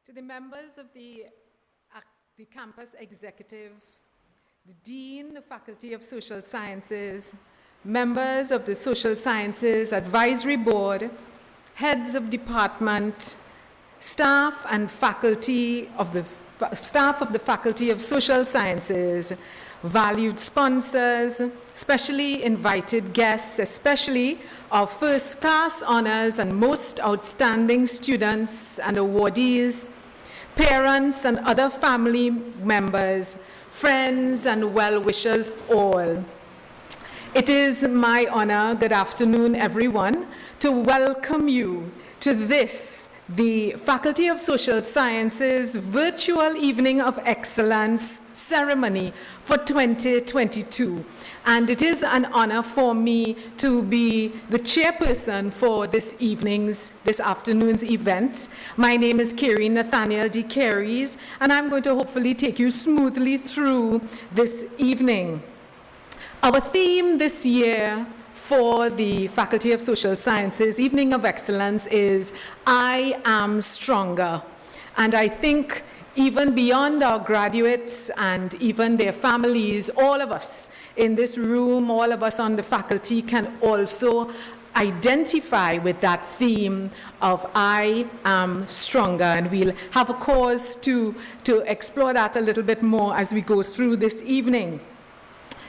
To the members of the campus executive, the Dean, the Faculty of Social Sciences, members of the Social Sciences Advisory Board, heads of department, staff and faculty of the Faculty of Social Sciences, valued sponsors, specially invited guests, especially our first-class honors and most outstanding students and awardees, parents and other family members, friends and well-wishers all. It is my honor, good afternoon everyone, to welcome you to this, the Faculty of Social Sciences Virtual Evening of Excellence ceremony for 2022. And it is an honor for me to be the chairperson for this afternoon's event. My name is Carrie Nathaniel D. Carries, and I'm going to hopefully take you smoothly through this evening. Our theme this year for the Faculty of Social Sciences Evening of Excellence is I Am Stronger. And I think even beyond our graduates and even their families, all of us in this room, all of us on the faculty can also identify with that theme of I am stronger. And we'll have a cause to explore that a little bit more as we go through this evening.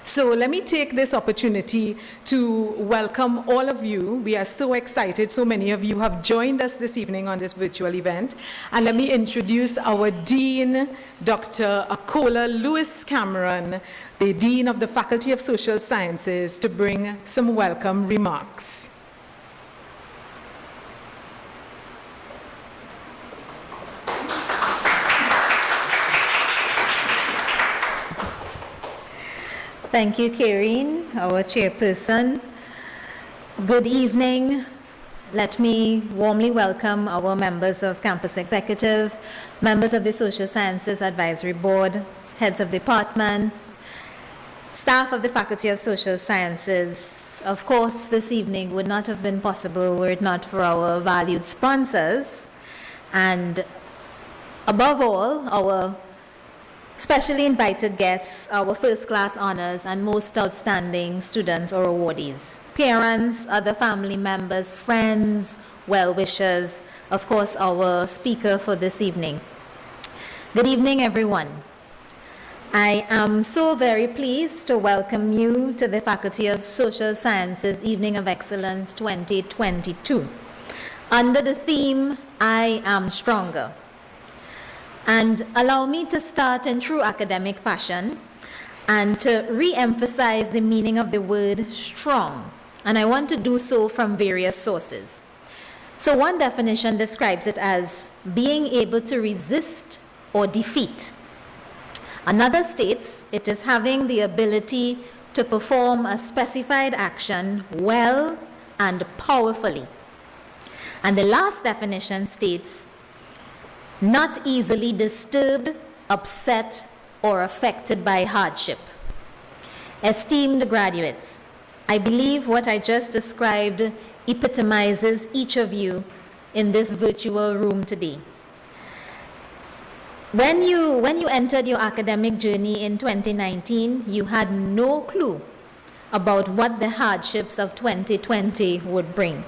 So let me take this opportunity to welcome all of you. We are so excited. So many of you have joined us this evening on this virtual event. And let me introduce our Dean, Dr. Akola Lewis Cameron, the Dean of the Faculty of Social Sciences, to bring some welcome remarks. Thank you, Karine, our chairperson. Good evening. Let me warmly welcome our members of Campus Executive, members of the Social Sciences Advisory Board, heads of departments, staff of the Faculty of Social Sciences. Of course, this evening would not have been possible were it not for our valued sponsors, and above all, our specially invited guests, our first-class honors and most outstanding students or awardees, parents, other family members, friends, well-wishers, of course, our speaker for this evening. Good evening, everyone. I am so very pleased to welcome you to the Faculty of Social Sciences Evening of Excellence 2022, under the theme, I Am Stronger. And allow me to start in true academic fashion and to re-emphasize the meaning of the word strong. And I want to do so from various sources. So one definition describes it as being able to resist or defeat. Another states it is having the ability to perform a specified action well and powerfully. And the last definition states not easily disturbed, upset, or affected by hardship. Esteemed graduates, I believe what I just described epitomizes each of you in this virtual room today. When you entered your academic journey in 2019, you had no clue about what the hardships of 2020 would bring.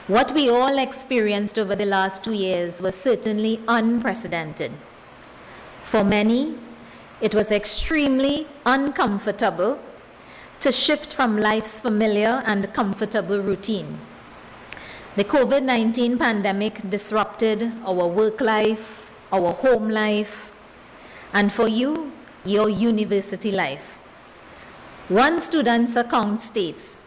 What we all experienced over the last 2 years was certainly unprecedented. For many, it was extremely uncomfortable to shift from life's familiar and comfortable routine. The COVID-19 pandemic disrupted our work life, our home life, and for you, your university life. One student's account states,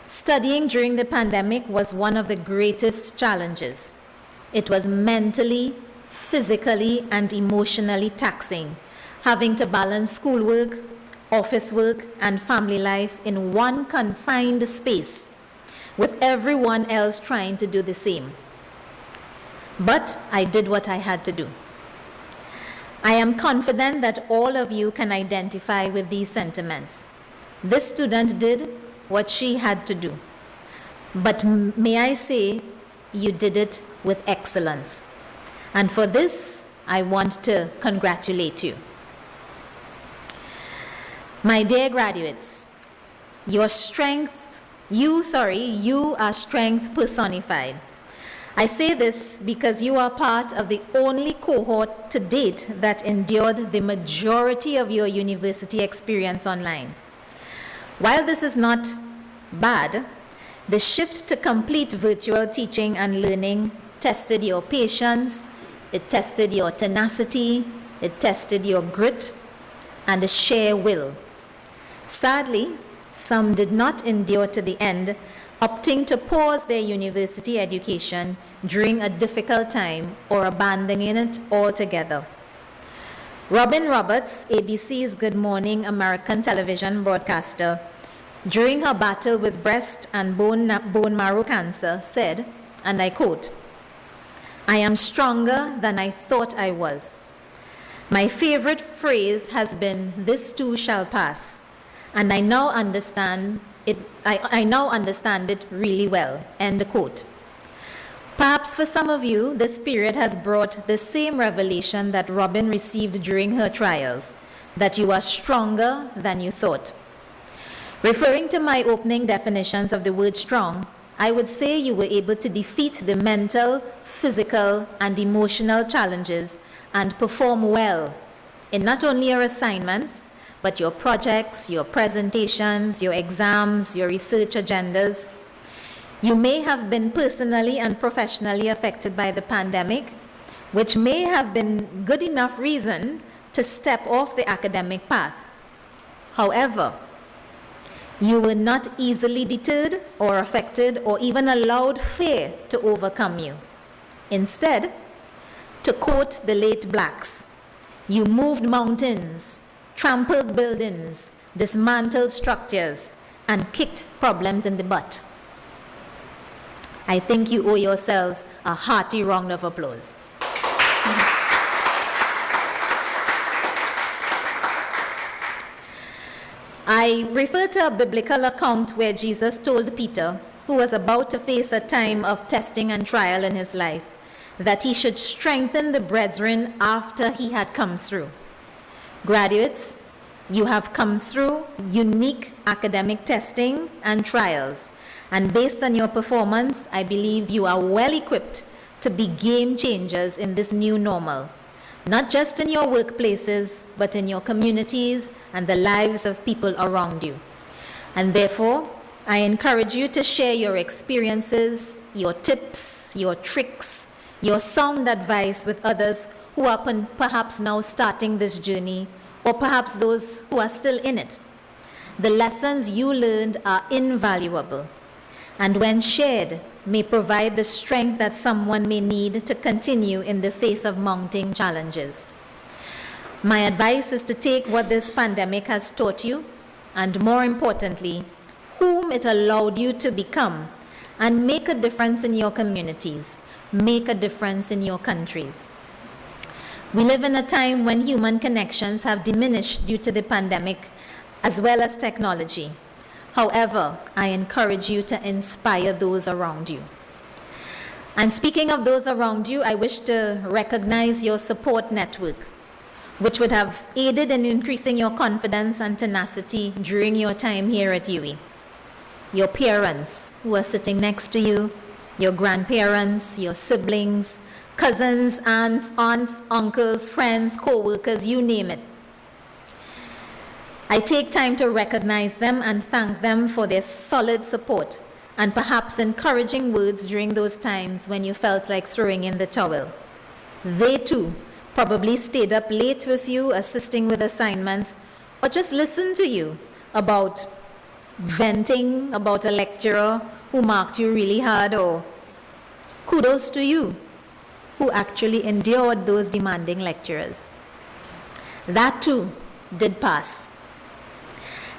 studying during the pandemic was one of the greatest challenges. It was mentally, physically, and emotionally taxing, having to balance schoolwork, office work, and family life in one confined space, with everyone else trying to do the same. But I did what I had to do. I am confident that all of you can identify with these sentiments. This student did what she had to do. But may I say, you did it with excellence. And for this, I want to congratulate you. My dear graduates, you are strength personified. I say this because you are part of the only cohort to date that endured the majority of your university experience online. While this is not bad, the shift to complete virtual teaching and learning tested your patience, it tested your tenacity, it tested your grit, and a sheer will. Sadly, some did not endure to the end, opting to pause their university education during a difficult time or abandoning it altogether. Robin Roberts, ABC's Good Morning American television broadcaster, during her battle with breast and bone marrow cancer, said, and I quote, "I am stronger than I thought I was. My favorite phrase has been, 'This too shall pass,' and I now understand it. I now understand it really well." End quote. Perhaps for some of you, this period has brought the same revelation that Robin received during her trials, that you are stronger than you thought. Referring to my opening definitions of the word strong, I would say you were able to defeat the mental, physical, and emotional challenges and perform well in not only your assignments, but your projects, your presentations, your exams, your research agendas. You may have been personally and professionally affected by the pandemic, which may have been good enough reason to step off the academic path. However, you were not easily deterred or affected or even allowed fear to overcome you. Instead, to quote the late Blaxx, you moved mountains, trampled buildings, dismantled structures, and kicked problems in the butt. I think you owe yourselves a hearty round of applause. I refer to a biblical account where Jesus told Peter, who was about to face a time of testing and trial in his life, that he should strengthen the brethren after he had come through. Graduates, you have come through unique academic testing and trials, and based on your performance, I believe you are well equipped to be game changers in this new normal, not just in your workplaces, but in your communities and the lives of people around you. And therefore, I encourage you to share your experiences, your tips, your tricks, your sound advice with others who are perhaps now starting this journey, or perhaps those who are still in it. The lessons you learned are invaluable, and when shared, may provide the strength that someone may need to continue in the face of mounting challenges. My advice is to take what this pandemic has taught you, and more importantly, whom it allowed you to become, and make a difference in your communities, make a difference in your countries. We live in a time when human connections have diminished due to the pandemic, as well as technology. However, I encourage you to inspire those around you. And speaking of those around you, I wish to recognize your support network, which would have aided in increasing your confidence and tenacity during your time here at UWI. Your parents who are sitting next to you, your grandparents, your siblings, cousins, aunts, uncles, friends, co-workers, you name it. I take time to recognize them and thank them for their solid support and perhaps encouraging words during those times when you felt like throwing in the towel. They too probably stayed up late with you, assisting with assignments, or just listened to you about venting about a lecturer who marked you really hard, or kudos to you who actually endured those demanding lecturers. That too did pass.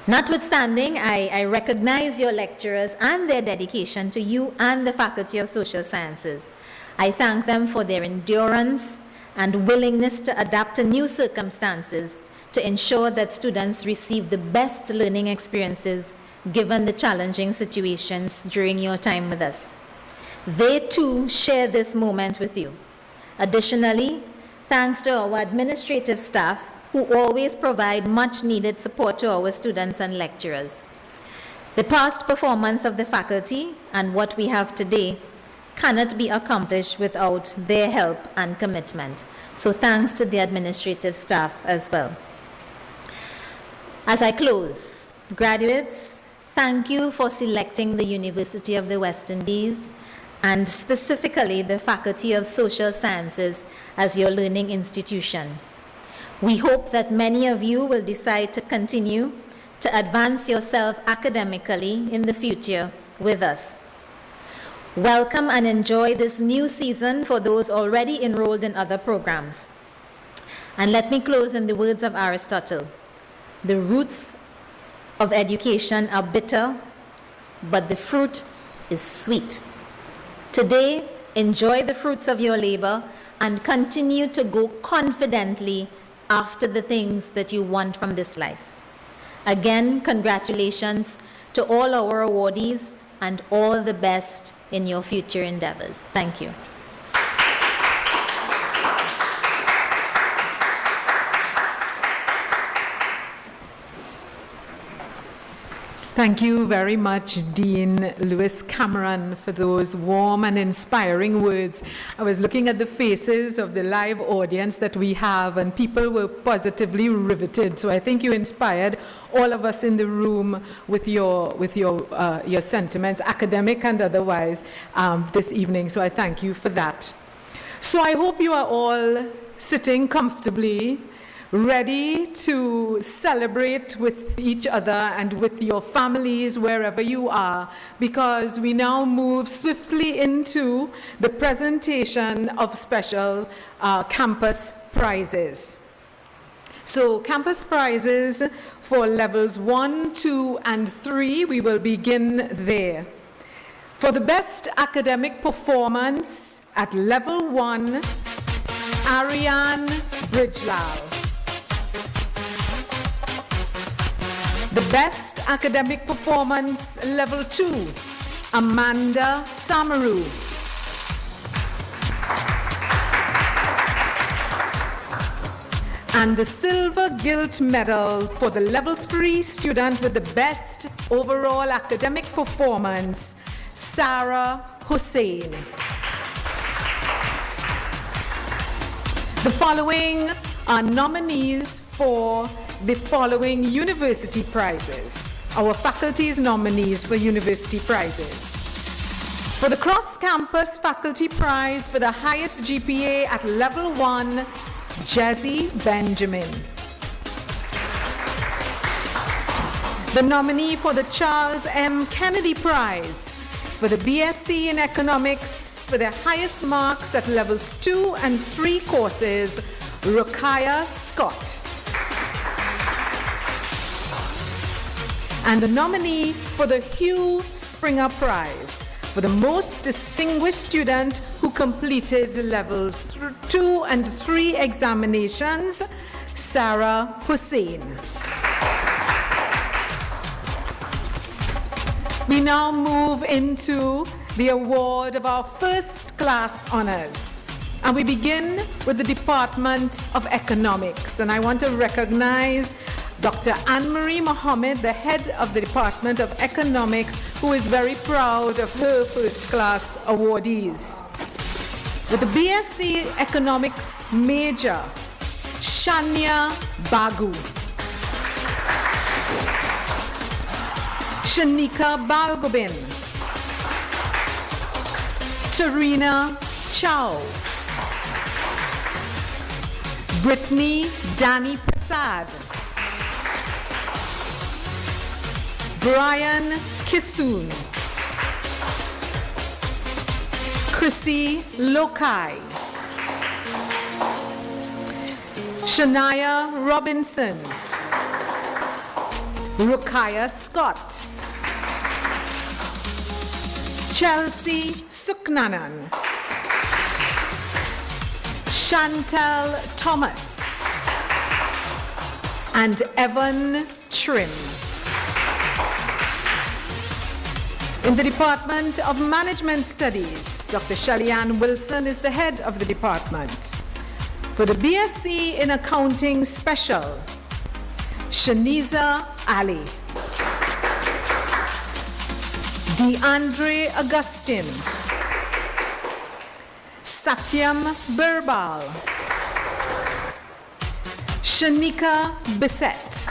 Notwithstanding, I recognize your lecturers and their dedication to you and the Faculty of Social Sciences. I thank them for their endurance and willingness to adapt to new circumstances to ensure that students receive the best learning experiences given the challenging situations during your time with us. They too share this moment with you, Additionally, thanks to our administrative staff who always provide much needed support to our students and lecturers. The past performance of the faculty and what we have today cannot be accomplished without their help and commitment. So thanks to the administrative staff as well. As I close, graduates, thank you for selecting the University of the West Indies and specifically the Faculty of Social Sciences as your learning institution. We hope that many of you will decide to continue to advance yourself academically in the future with us. Welcome and enjoy this new season for those already enrolled in other programs. And let me close in the words of Aristotle. The roots of education are bitter, but the fruit is sweet. Today, enjoy the fruits of your labor and continue to go confidently after the things that you want from this life. Again, congratulations to all our awardees and all the best in your future endeavors. Thank you. Thank you very much, Dean Lewis Cameron, for those warm and inspiring words. I was looking at the faces of the live audience that we have, and people were positively riveted. So I think you inspired all of us in the room with your sentiments, academic and otherwise, this evening. So I thank you for that. So I hope you are all sitting comfortably, ready to celebrate with each other and with your families wherever you are, because we now move swiftly into the presentation of special campus prizes. So campus prizes for levels 1, 2, and 3, we will begin there. For the best academic performance at level 1, Ariane Bridgelal. The best academic performance, level 2, Amanda Samaru. And the silver gilt medal for the level 3 student with the best overall academic performance, Sarah Hussein. The following are nominees for the following university prizes. Our faculty's nominees for university prizes. For the cross-campus faculty prize for the highest GPA at level 1, Jesse Benjamin. The nominee for the Charles M. Kennedy Prize for the BSc in Economics for the highest marks at levels 2 and 3 courses, Rukiah Scott. And the nominee for the Hugh Springer Prize for the most distinguished student who completed levels 2 and 3 examinations, Sarah Hussein. We now move into the award of our first class honors. And we begin with the Department of Economics. And I want to recognize Dr. Anne-Marie Mohammed, the head of the Department of Economics, who is very proud of her first-class awardees. With the BSc Economics major, Shania Bagu. Shanika Balgobin. Tarina Chow. Brittany Dani Prasad. Brian Kisoon. Chrissy Lokai. Shania Robinson. Rukiah Scott. Chelsea Suknanan. Chantal Thomas. And Evan Trim. In the Department of Management Studies, Dr. Shelley-Ann Wilson is the head of the department. For the BSc in Accounting Special, Shaniza Ali. DeAndre Augustine. Satyam Birbal. Shanika Bissett.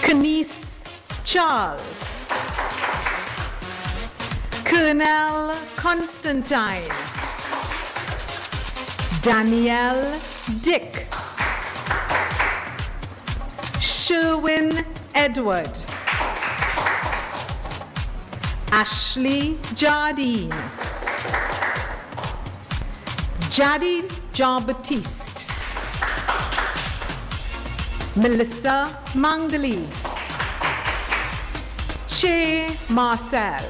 Kanice Charles. Colonel Constantine. Danielle Dick. Sherwin Edward. Ashley Jardine. Jadi Jean-Baptiste. Melissa Mangali. Che Marcel.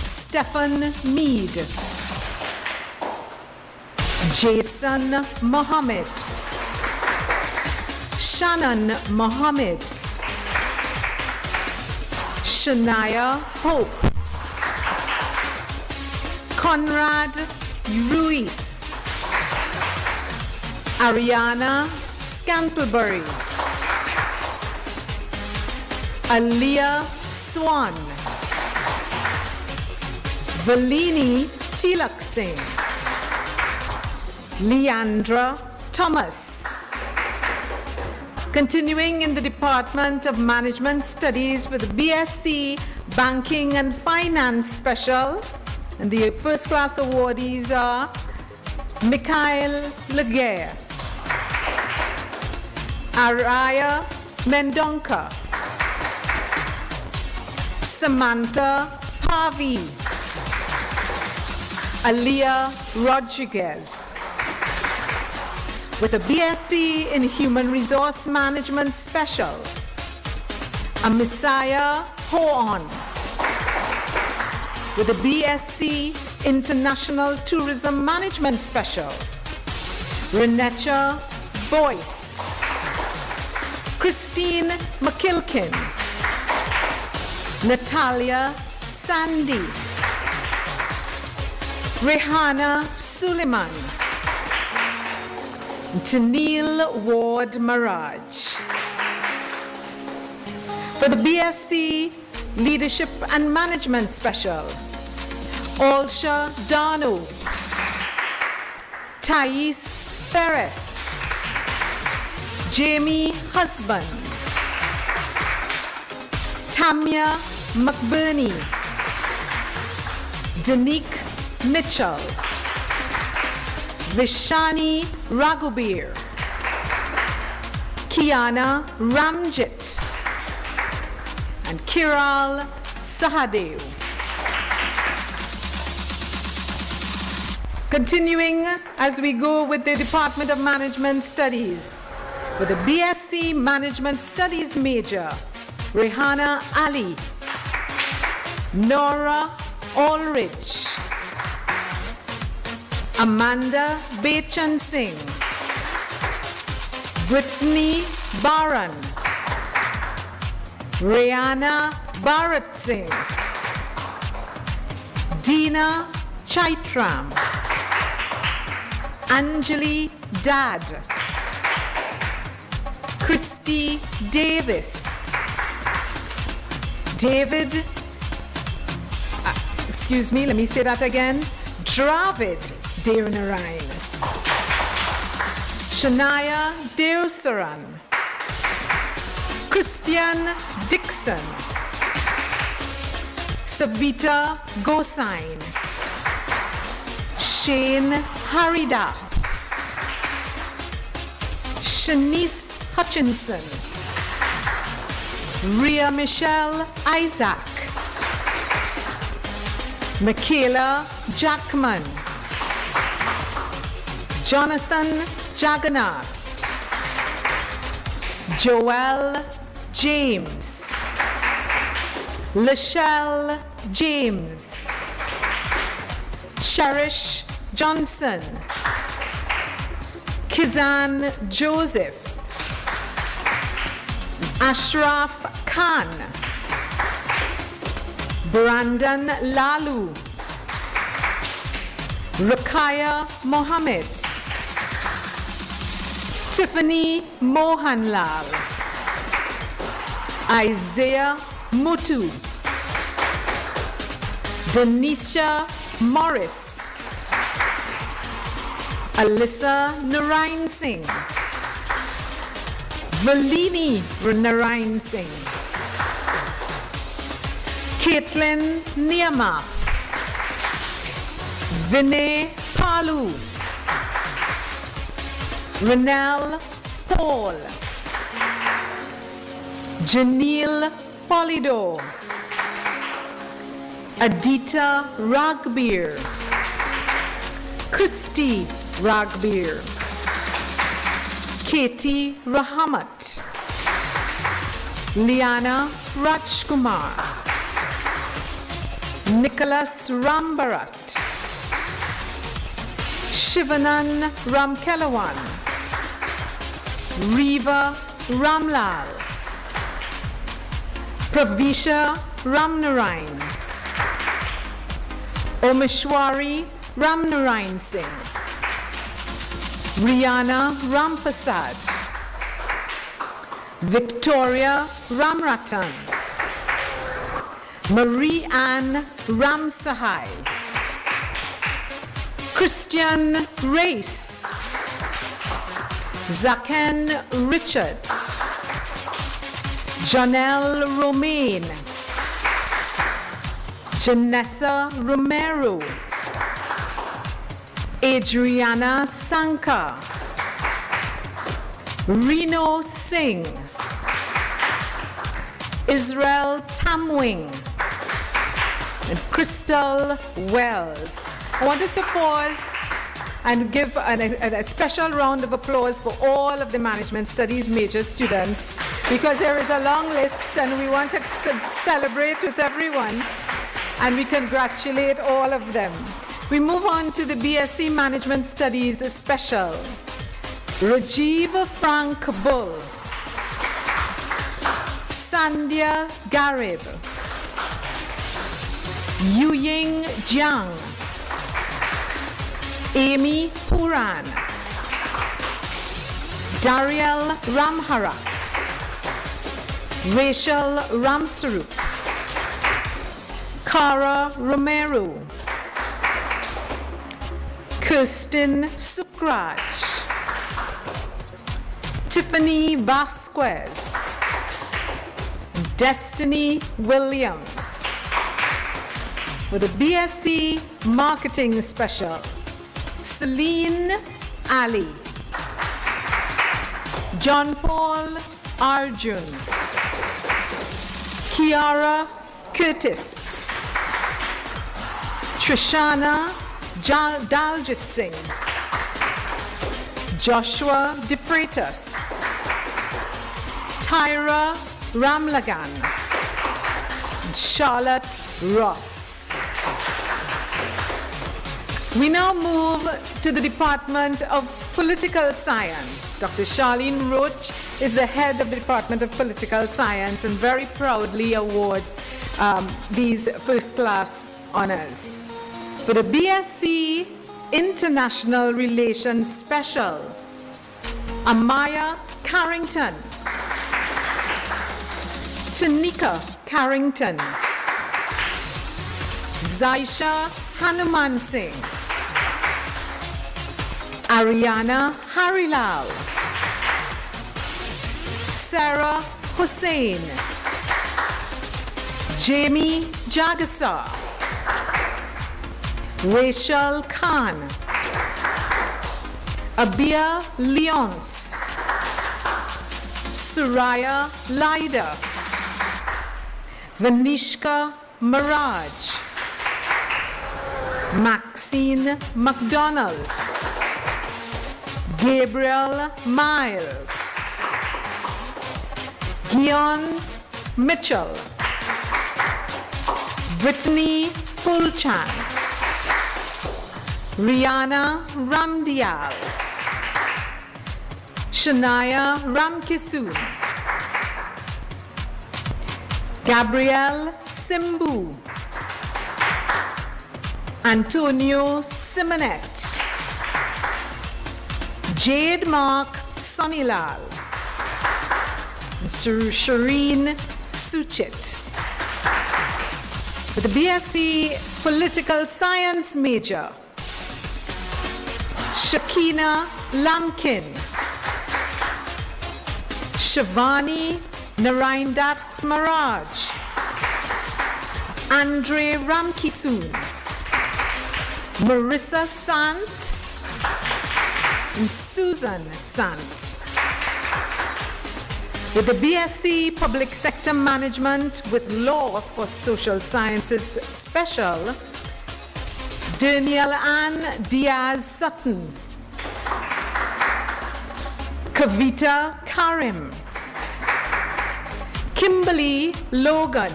Stephen Mead. Jason Mohammed. Shannon Mohammed. Shania Hope. Conrad Ruiz. Ariana Scantlebury. Aliyah Swan. Valini Tilak Singh. Leandra Thomas. Continuing in the Department of Management Studies for the BSc Banking and Finance Special, and the first class awardees are Mikhail Laguerre, Araya Mendonca, Samantha Pavi, Aliyah Rodriguez. With a BSc in Human Resource Management Special, Amisaya Hoon. With a BSc International Tourism Management Special, Renecha Boyce. Christine McKilkin. Natalia Sandy. Rehana Suleiman. Tanil Ward Maraj. For the BSc Leadership and Management Special, Alsha Danu. Thais Ferris. Jamie Husbands. Tamia McBurney. Danique Mitchell. Vishani Raghubir. Kiana Ramjit. And Kiral Sahadev. Continuing as we go with the Department of Management Studies. For the BSc Management Studies major, Rehana Ali. Nora Ulrich. Amanda Bechan Singh. Brittany Baran. Rihanna Bharat Singh. Dina Chaitram. Anjali Dad. Christy Davis. David, excuse me, let me say that again. Dravid Devanarayan. Shania Deosaran. Christian Dixon. Savita Gosain. Shane Harida. Shanice Hutchinson. Rhea Michelle Isaac. Michaela Jackman. Jonathan Jagannath. Joel James. Lachelle James. Cherish Johnson. Kizan Joseph. Ashraf Khan. Brandon Lalu, Rakaya Mohammed, Tiffany Mohanlal, Isaiah Mutu, Denisha Morris, Alyssa Narayan Singh, Valini Narayan Singh, Caitlin Niyama, Vinay Palu, Renelle Paul, Janil Polido, Adita Ragbir, Christy Ragbir, Katie Rahamat, Liana Rajkumar, Nicholas Rambarat, Shivanan Ramkelawan, Riva Ramlal, Pravisha Ramnarayan, Omeshwari Ramnarayan Singh, Rihanna Rampasad, Victoria Ramratan, Marie Ann Ramsahai, Christian Race, Zaken Richards, Janelle Romaine, Janessa Romero, Adriana Sanka, Reno Singh, Israel Tamwing, and Crystal Wells. I want to pause and give a special round of applause for all of the management studies major students, because there is a long list and we want to celebrate with everyone and we congratulate all of them. We move on to the BSc Management Studies Special. Rajiv Frank Bull, Sandhya Garib, Yuying Jiang, Amy Puran, Dariel Ramharak, Rachel Ramsarup, Cara Romero, Kirsten Sukraj, Tiffany Vasquez, Destiny Williams. With a BSc Marketing Special, Celine Ali, John Paul Arjun, Kiara Curtis, Trishana Daljit Singh, Joshua DeFreitas, Tyra Ramlagan, Charlotte Ross. We now move to the Department of Political Science. Dr. Charlene Roach is the head of the Department of Political Science and very proudly awards these first-class honors. For the BSc International Relations Special, Amaya Carrington, Tanika Carrington, Zaisha Hanuman Singh, Ariana Harilal, Sarah Hussain, Jamie Jagasar, Rachel Khan, Abia Leons, Suraya Laida, Vanishka Maraj, Maxine MacDonald, Gabriel Miles, Gion Mitchell, Brittany Pulchan, Rihanna Ramdial, Shania Ramkisoon, Gabrielle Simbu, Antonio Simonet, Jade Mark Sonilal, Shireen Suchit. With the BSc Political Science major, Shakina Lamkin, Shavani Naraindat Maraj, Andre Ramkisoon, Marissa Sant, and Susan Sant. With the BSc Public Sector Management with Law for Social Sciences Special, Danielle Ann Diaz Sutton, Kavita Karim, Kimberly Logan,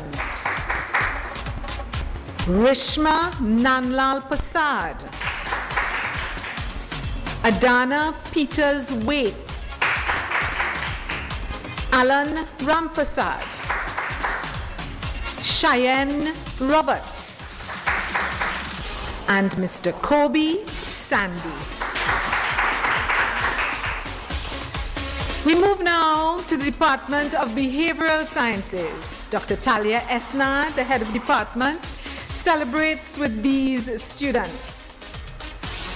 Rishma Nanlal Pasad, Adana Peters Waite, Alan Rampasad, Cheyenne Roberts, and Mr. Kobe Sandy. We move now to the Department of Behavioral Sciences. Dr. Talia Esna, the head of department, celebrates with these students.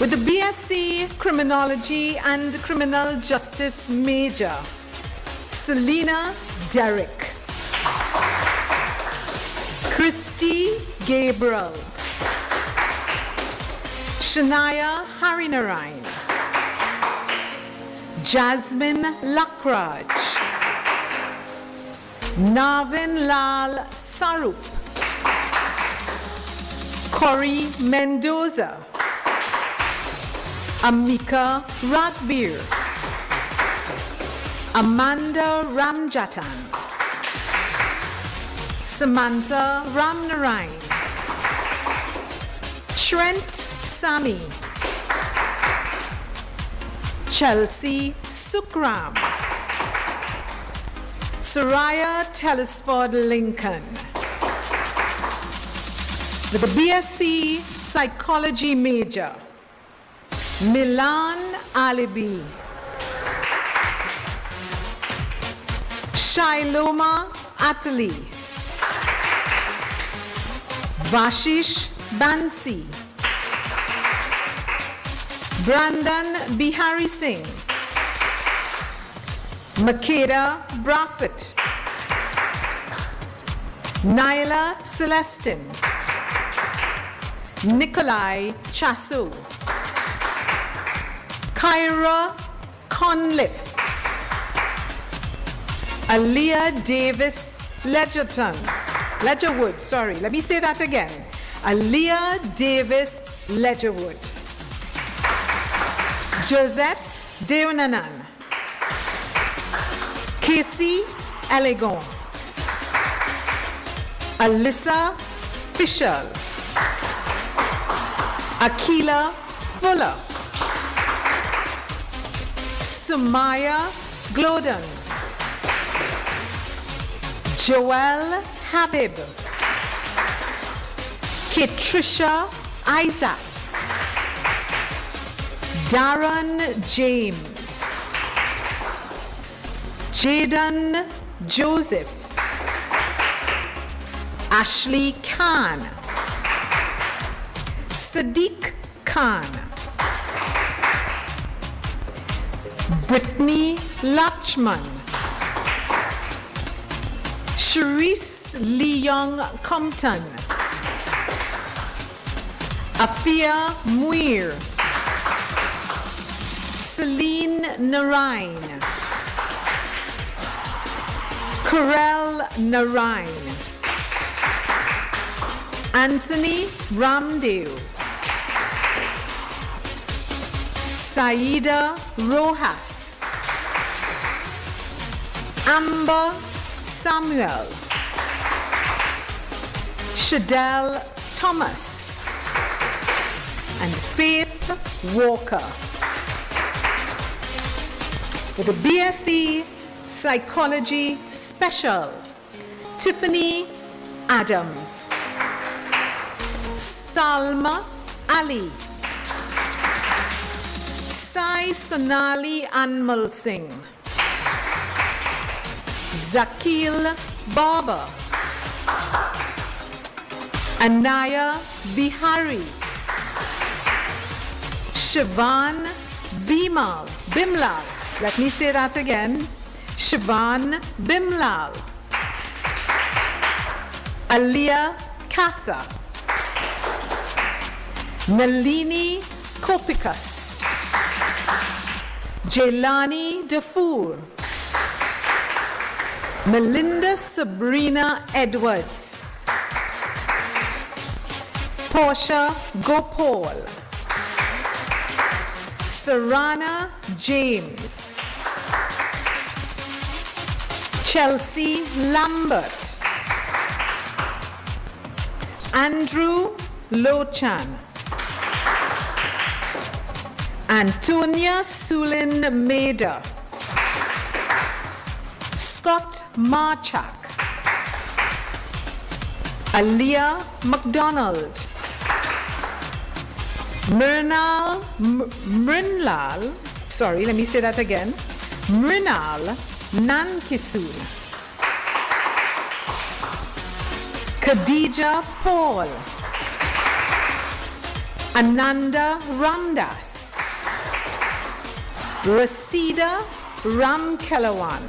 With the BSc Criminology and Criminal Justice major, Selena Derrick, Christy Gabriel, Shania Harinarain, Jasmine Lakraj, Navin Lal Sarup, Corey Mendoza, Amika Ragbir, Amanda Ramjatan, Samantha Ramnarain, Trent Sami, Chelsea Sukram, Soraya Telesford Lincoln. With the BSc Psychology major, Milan Alibi, Shailoma Atali, Vashish Bansi, Brandon Bihari Singh, Makeda Braffett, Naila Celestin, Nikolai Chasu, Kyra Conliffe, Aaliyah Davis Ledgerwood, sorry, let me say that again. Aaliyah Davis Ledgerwood, Josette Deonanan, Casey Elegon, Alyssa Fisher, Akila Fuller, Sumaya Gloden, Joelle Habib, Ketrisha Isaacs, Darren James, Jaden Joseph, Ashley Khan, Sadiq Khan, Brittany Lachman, Sharice Leong Compton, Afia Muir, Celine Narain, Karel Narain, Anthony Ramdev, Saida Rojas, Amber Samuel, Shadell Thomas, and Faith Walker. With a BSc Psychology Special, Tiffany Adams, Salma Ali. Sai Sonali Anmal Singh. Zakil Barber. Anaya Bihari. Shivan Bimlal. Let me say that again. Shivan Bimlal. Alia Kasa. Nalini Kopikas. Jailani Dafour. Melinda Sabrina Edwards. Portia Gopal. Sarana James. Chelsea Lambert. Andrew Lochan. Antonia Sulin Maida. Scott Marchak. Aliyah McDonald. Mrinal, let me say that again. Mrinal Nankisul. Khadija Paul. Ananda Ramdas. Rasida Ramkelawan.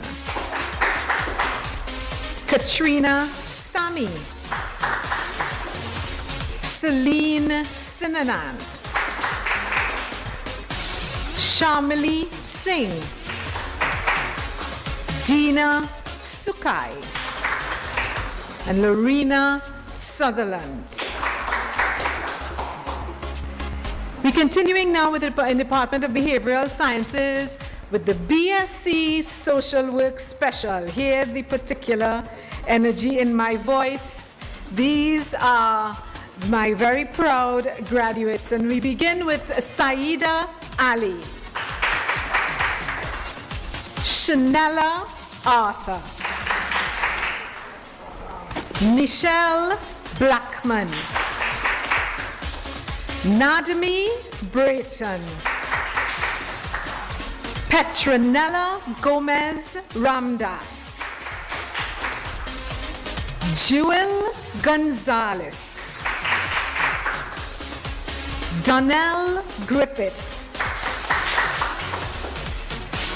Katrina Sami. Celine Sinanan. Shamili Singh. Dina Sukai. And Lorena Sutherland. We're continuing now with the Department of Behavioral Sciences with the BSc Social Work Special. Hear the particular energy in my voice. These are my very proud graduates, and we begin with Saida Ali, Shanella Arthur, Michelle Blackman, Nadmi Brayton, Petronella Gomez Ramdas, Jewel Gonzalez, Donnell Griffith,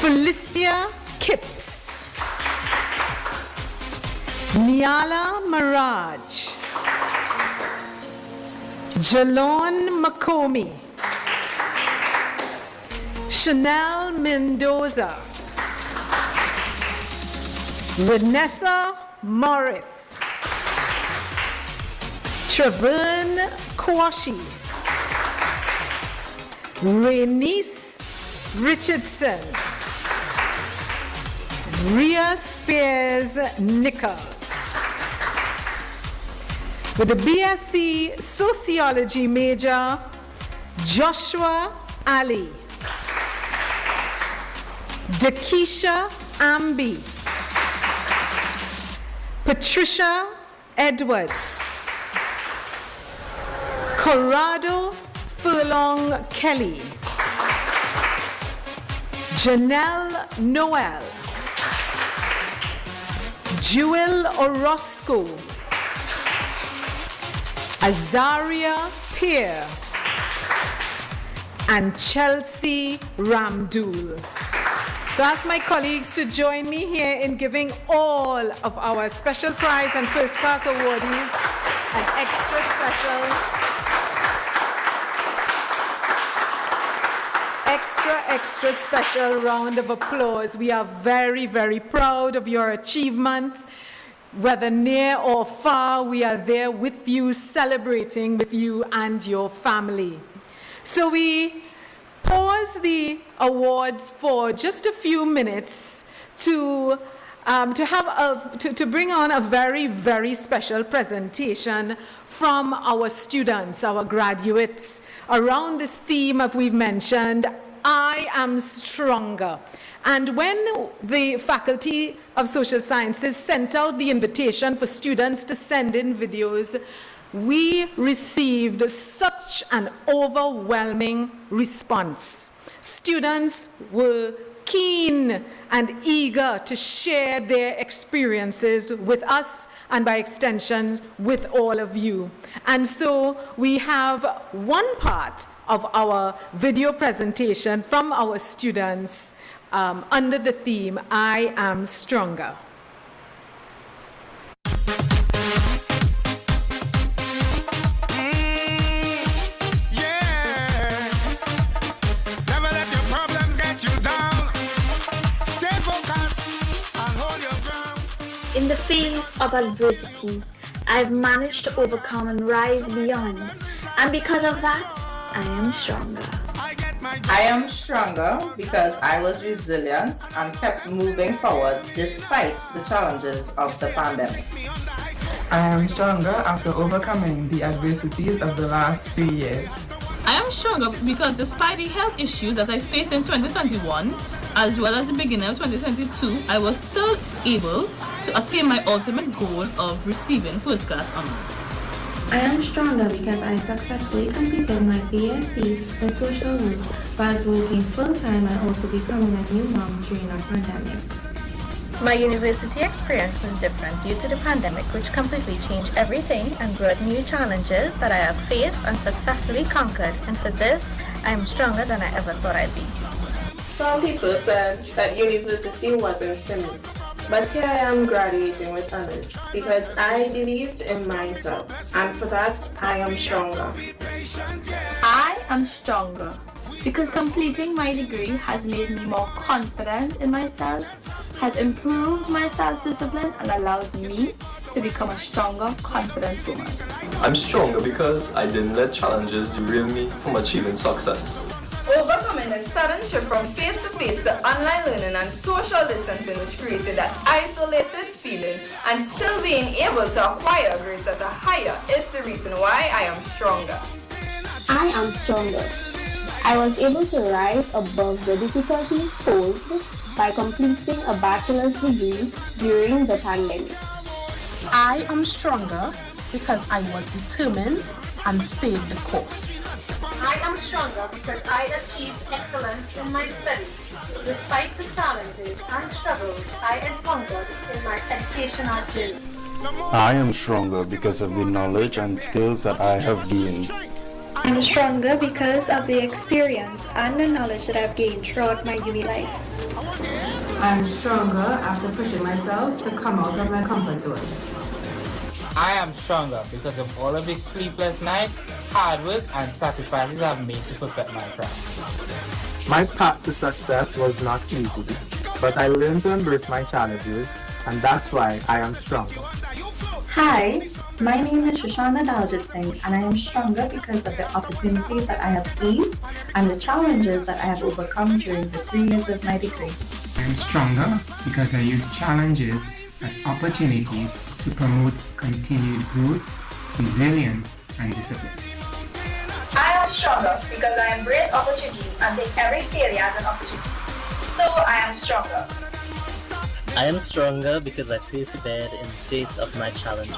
Felicia Kipps, Niala Maraj, Jalon Makomi, Chanel Mendoza, Vanessa Morris, Travern Kwashi, Renice Richardson, Rhea Spears Nichols. With the BSc Sociology major, Joshua Ali, Dakisha Ambi, Patricia Edwards, Corrado Furlong Kelly, Janelle Noel, Jewel Orozco, Azaria Peer, and Chelsea Ramdul. So I ask my colleagues to join me here in giving all of our special prize and first class awardees an extra special round of applause. We are very, very proud of your achievements. Whether near or far, we are there with you, celebrating with you and your family. So we pause the awards for just a few minutes to bring on a very, very special presentation from our students, our graduates, around this theme that we've mentioned, I am stronger. And when the Faculty of Social Sciences sent out the invitation for students to send in videos, we received such an overwhelming response. Students were keen and eager to share their experiences with us and by extension with all of you. And so we have one part of our video presentation from our students under the theme, I Am Stronger. In the face of adversity, I've managed to overcome and rise beyond. And because of that, I am stronger. I am stronger because I was resilient and kept moving forward despite the challenges of the pandemic. I am stronger after overcoming the adversities of the last 3 years. I am stronger because despite the health issues that I faced in 2021, as well as the beginning of 2022, I was still able to attain my ultimate goal of receiving first class honors. I am stronger because I successfully completed my BSc in social work whilst working full-time and also becoming a new mom during a pandemic. My university experience was different due to the pandemic, which completely changed everything and brought new challenges that I have faced and successfully conquered. And for this, I am stronger than I ever thought I'd be. Some people said that university wasn't for me, but here I am graduating with honors because I believed in myself, and for that I am stronger. I am stronger because completing my degree has made me more confident in myself, has improved my self-discipline and allowed me to become a stronger, confident woman. I'm stronger because I didn't let challenges derail me from achieving success. Overcoming the sudden shift from face-to-face to online learning and social distancing, which created that isolated feeling, and still being able to acquire grades at a higher is the reason why I am stronger. I am stronger. I was able to rise above the difficulties posed by completing a bachelor's degree during the pandemic. I am stronger because I was determined and stayed the course. I am stronger because I achieved excellence in my studies, despite the challenges and struggles I encountered in my educational journey. I am stronger because of the knowledge and skills that I have gained. I'm stronger because of the experience and the knowledge that I've gained throughout my uni life. I'm stronger after pushing myself to come out of my comfort zone. I am stronger because of all of the sleepless nights, hard work, and sacrifices I've made to perfect my craft. My path to success was not easy, but I learned to embrace my challenges, and that's why I am stronger. Hi, my name is Shoshana Daljit Singh, and I am stronger because of the opportunities that I have seized and the challenges that I have overcome during the 3 years of my degree. I am stronger because I use challenges as opportunities to promote continued growth, resilience, and discipline. I am stronger because I embrace opportunities and take every failure as an opportunity. So I am stronger. I am stronger because I persevered in the face of my challenges.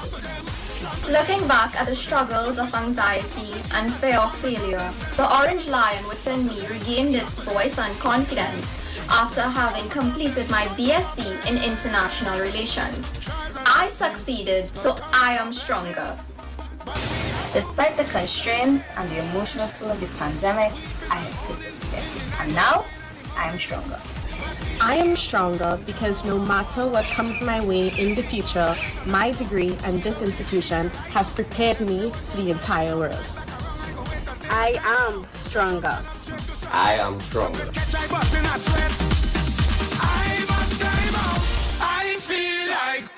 Looking back at the struggles of anxiety and fear of failure, the orange lion within me regained its voice and confidence after having completed my BSc in International Relations. I succeeded, so I am stronger. Despite the constraints and the emotional toll of the pandemic, I have persevered. And now, I am stronger. I am stronger because no matter what comes my way in the future, my degree and this institution has prepared me for the entire world. I am stronger. I am stronger. I feel like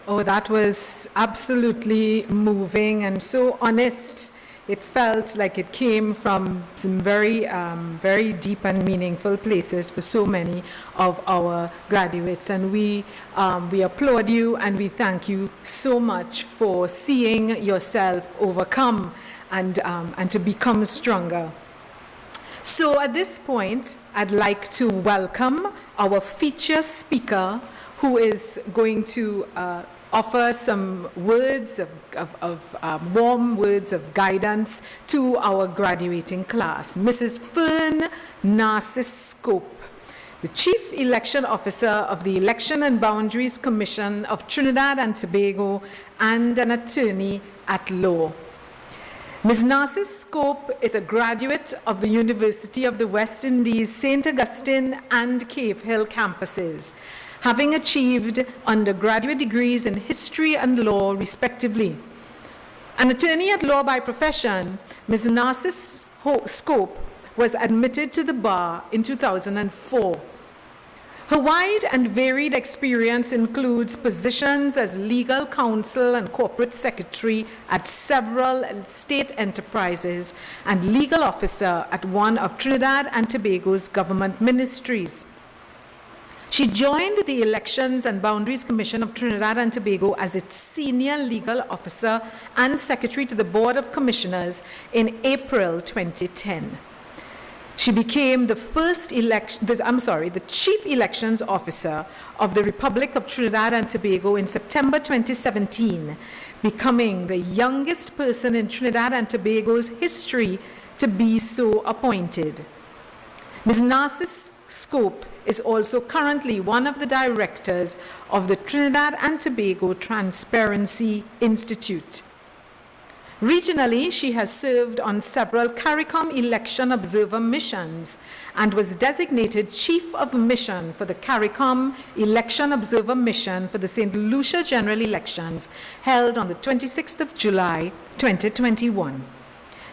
Oh, that was absolutely moving and so honest. It felt like it came from some very, very deep and meaningful places for so many of our graduates. And we applaud you and we thank you so much for seeing yourself overcome and to become stronger. So at this point, I'd like to welcome our feature speaker, who is going to offer some words warm words of guidance to our graduating class, Mrs. Fern Narcis Scope, the Chief Election Officer of the Election and Boundaries Commission of Trinidad and Tobago and an attorney at law. Ms. Narcis Scope is a graduate of the University of the West Indies, St. Augustine and Cave Hill campuses, having achieved undergraduate degrees in history and law, respectively. An attorney at law by profession, Ms. Narcis Scope was admitted to the bar in 2004. Her wide and varied experience includes positions as legal counsel and corporate secretary at several state enterprises and legal officer at one of Trinidad and Tobago's government ministries. She joined the Elections and Boundaries Commission of Trinidad and Tobago as its senior legal officer and secretary to the Board of Commissioners in April 2010. She became the Chief Elections Officer of the Republic of Trinidad and Tobago in September 2017, becoming the youngest person in Trinidad and Tobago's history to be so appointed. Ms. Narcis Scope is also currently one of the directors of the Trinidad and Tobago Transparency Institute. Regionally, she has served on several CARICOM election observer missions and was designated Chief of Mission for the CARICOM Election Observer Mission for the St. Lucia General Elections held on the 26th of July, 2021.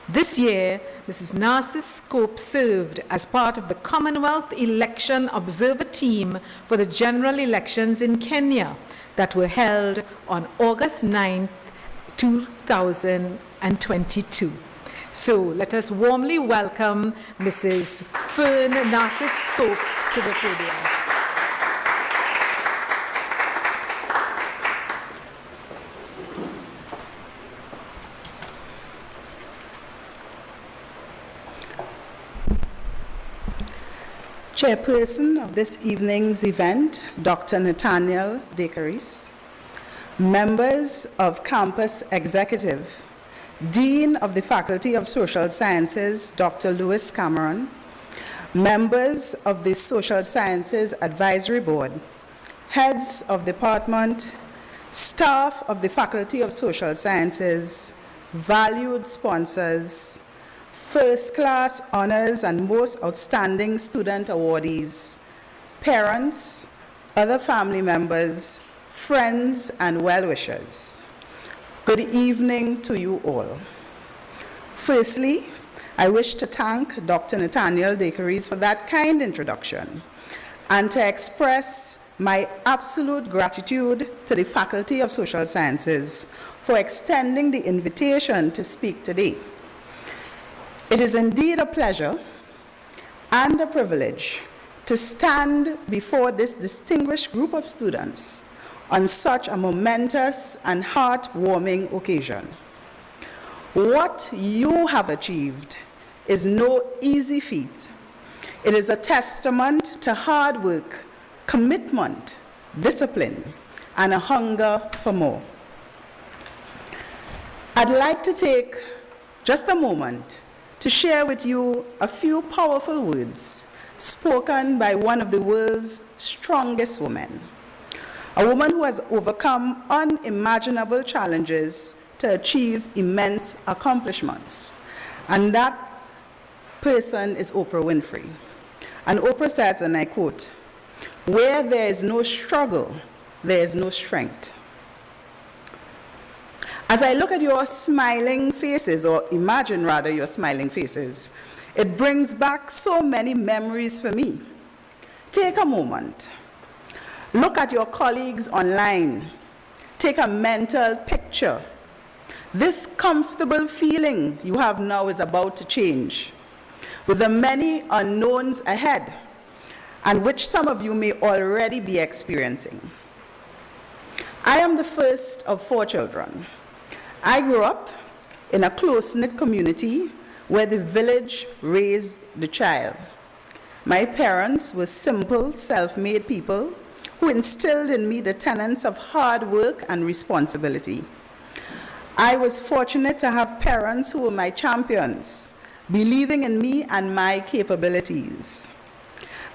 This year, Mrs. Narcis Scope served as part of the Commonwealth Election Observer Team for the general elections in Kenya that were held on August 9th, 2022. So let us warmly welcome Mrs. Fern Narcis Scope to the podium. Chairperson of this evening's event, Dr. Nathaniel Dakaris, members of campus executive, Dean of the Faculty of Social Sciences, Dr. Lewis Cameron, members of the Social Sciences Advisory Board, heads of department, staff of the Faculty of Social Sciences, valued sponsors, first-class honors and most outstanding student awardees, parents, other family members, friends, and well-wishers. Good evening to you all. Firstly, I wish to thank Dr. Nathaniel Dakaris for that kind introduction and to express my absolute gratitude to the Faculty of Social Sciences for extending the invitation to speak today. It is indeed a pleasure and a privilege to stand before this distinguished group of students on such a momentous and heartwarming occasion. What you have achieved is no easy feat. It is a testament to hard work, commitment, discipline, and a hunger for more. I'd like to take just a moment to share with you a few powerful words spoken by one of the world's strongest women, a woman who has overcome unimaginable challenges to achieve immense accomplishments. And that person is Oprah Winfrey. And Oprah says, and I quote, "Where there is no struggle, there is no strength." As I look at your smiling faces, or imagine rather your smiling faces, it brings back so many memories for me. Take a moment. Look at your colleagues online. Take a mental picture. This comfortable feeling you have now is about to change, with the many unknowns ahead, and which some of you may already be experiencing. I am the first of 4 children. I grew up in a close-knit community where the village raised the child. My parents were simple, self-made people who instilled in me the tenets of hard work and responsibility. I was fortunate to have parents who were my champions, believing in me and my capabilities.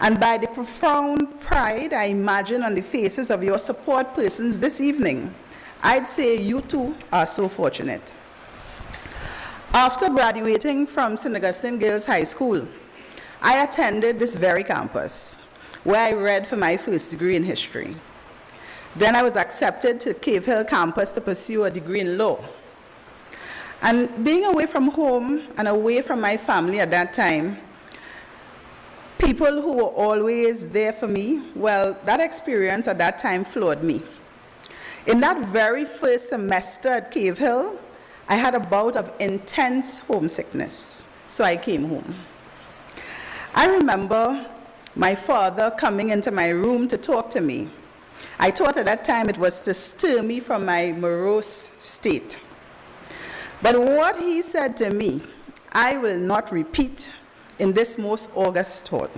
And by the profound pride I imagine on the faces of your support persons this evening, I'd say you too are so fortunate. After graduating from St. Augustine Girls High School, I attended this very campus, where I read for my first degree in history. Then I was accepted to Cave Hill campus to pursue a degree in law. And being away from home and away from my family at that time, people who were always there for me, well, that experience at that time floored me. In that very first semester at Cave Hill, I had a bout of intense homesickness, so I came home. I remember my father coming into my room to talk to me. I thought at that time it was to stir me from my morose state. But what he said to me, I will not repeat in this most august hall.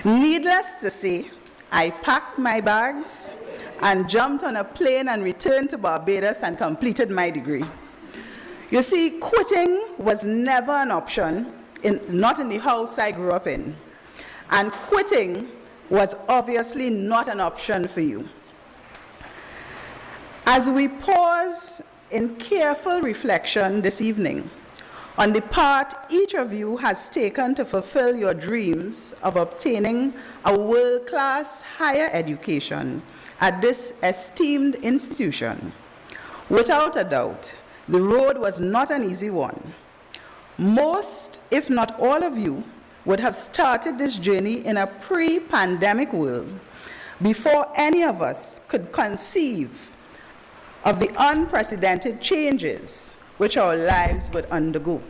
Needless to say, I packed my bags and jumped on a plane and returned to Barbados and completed my degree. You see, quitting was never an option, not in the house I grew up in. And quitting was obviously not an option for you. As we pause in careful reflection this evening on the part each of you has taken to fulfill your dreams of obtaining a world-class higher education at this esteemed institution, without a doubt, the road was not an easy one. Most, if not all of you, would have started this journey in a pre-pandemic world before any of us could conceive of the unprecedented changes which our lives would undergo.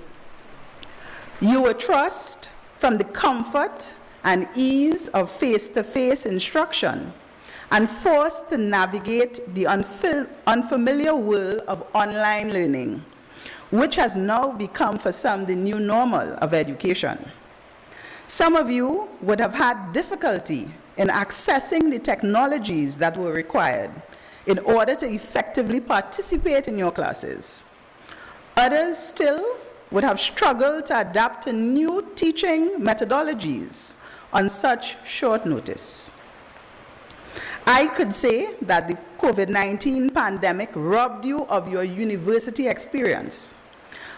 You were thrust from the comfort and ease of face-to-face instruction and forced to navigate the unfamiliar world of online learning, which has now become for some the new normal of education. Some of you would have had difficulty in accessing the technologies that were required in order to effectively participate in your classes. Others still would have struggled to adapt to new teaching methodologies on such short notice. I could say that the COVID-19 pandemic robbed you of your university experience,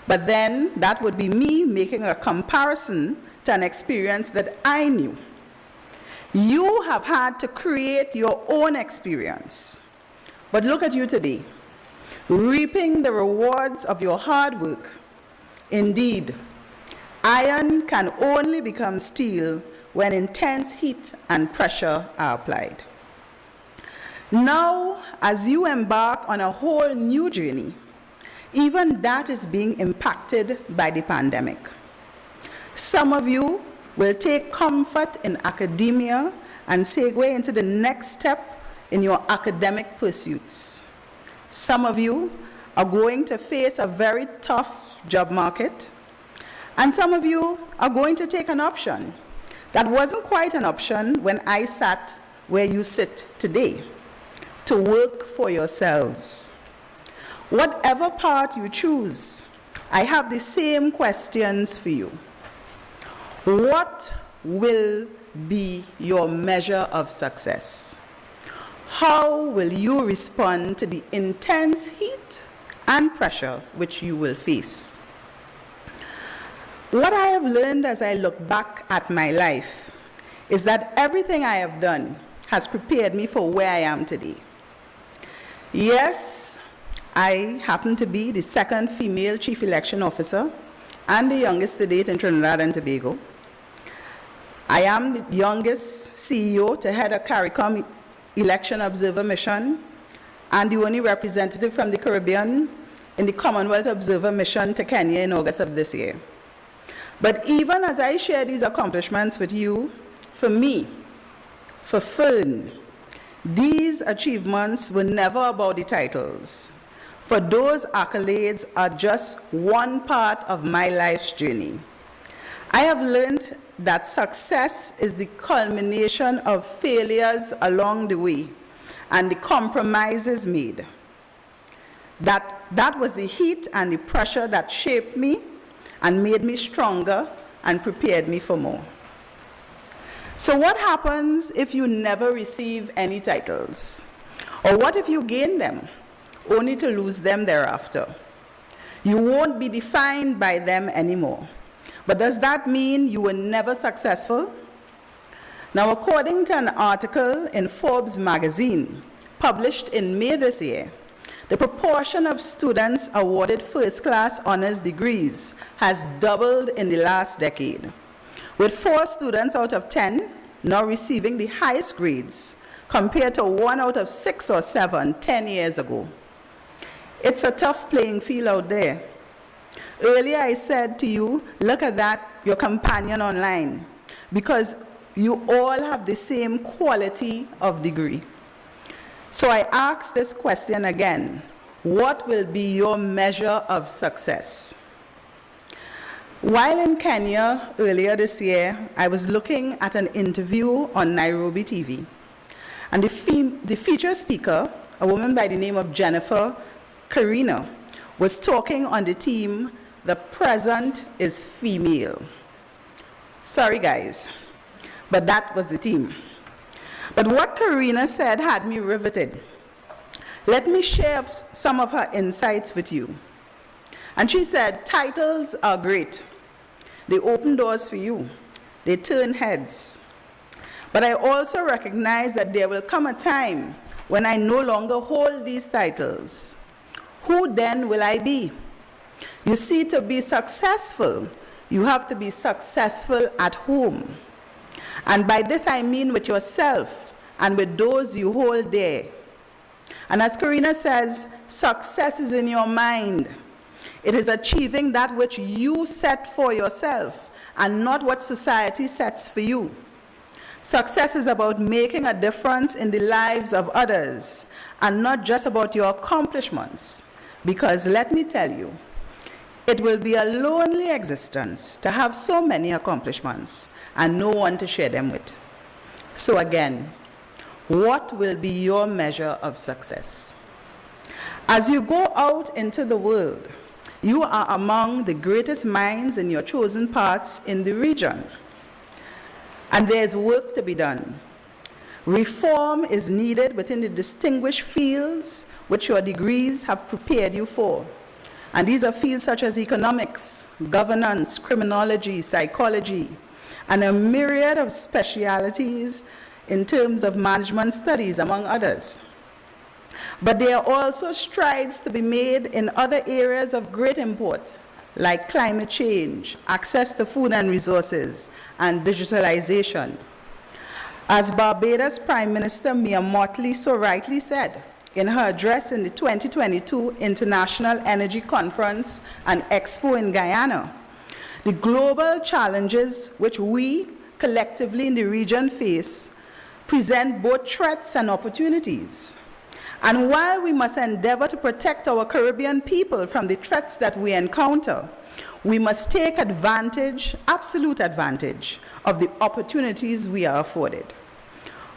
but then that would be me making a comparison to an experience that I knew. You have had to create your own experience. But look at you today, reaping the rewards of your hard work. Indeed, iron can only become steel when intense heat and pressure are applied. Now, as you embark on a whole new journey, even that is being impacted by the pandemic. Some of you will take comfort in academia and segue into the next step in your academic pursuits. Some of you are going to face a very tough job market, and some of you are going to take an option that wasn't quite an option when I sat where you sit today, to work for yourselves. Whatever path you choose, I have the same questions for you. What will be your measure of success? How will you respond to the intense heat and pressure which you will face? What I have learned as I look back at my life is that everything I have done has prepared me for where I am today. Yes, I happen to be the second female chief election officer and the youngest to date in Trinidad and Tobago. I am the youngest CEO to head a CARICOM election observer mission and the only representative from the Caribbean in the Commonwealth Observer Mission to Kenya in August of this year. But even as I share these accomplishments with you, for me, for Fern, these achievements were never about the titles. for those accolades are just one part of my life's journey. I have learned that success is the culmination of failures along the way and the compromises made. That was the heat and the pressure that shaped me and made me stronger and prepared me for more. So what happens if you never receive any titles? Or what if you gain them, only to lose them thereafter? You won't be defined by them anymore. But does that mean you were never successful? Now, according to an article in Forbes magazine, published in May this year, the proportion of students awarded first-class honors degrees has doubled in the last decade, with 4 students out of 10 now receiving the highest grades, compared to 1 out of 6 or 7 10 years ago. It's a tough playing field out there. Earlier I said to you, look at that, your companion online, because you all have the same quality of degree. So I ask this question again: what will be your measure of success? While in Kenya earlier this year, I was looking at an interview on Nairobi TV. And the featured speaker, a woman by the name of Jennifer Karina, was talking on the theme, "The present is female." Sorry guys, but that was the theme. But what Karina said had me riveted. Let me share some of her insights with you. And she said, titles are great. They open doors for you. They turn heads. But I also recognize that there will come a time when I no longer hold these titles. Who then will I be? You see, to be successful, you have to be successful at home. And by this I mean with yourself and with those you hold dear. And as Karina says, success is in your mind. It is achieving that which you set for yourself and not what society sets for you. Success is about making a difference in the lives of others and not just about your accomplishments. Because let me tell you, it will be a lonely existence to have so many accomplishments and no one to share them with. So again, what will be your measure of success? As you go out into the world, you are among the greatest minds in your chosen paths in the region. And there's work to be done. Reform is needed within the distinguished fields which your degrees have prepared you for. And these are fields such as economics, governance, criminology, psychology, and a myriad of specialities in terms of management studies, among others. But there are also strides to be made in other areas of great import, like climate change, access to food and resources, and digitalization. As Barbados Prime Minister Mia Mottley so rightly said in her address in the 2022 International Energy Conference and Expo in Guyana, the global challenges which we collectively in the region face present both threats and opportunities. And while we must endeavor to protect our Caribbean people from the threats that we encounter, we must take advantage, absolute advantage, of the opportunities we are afforded.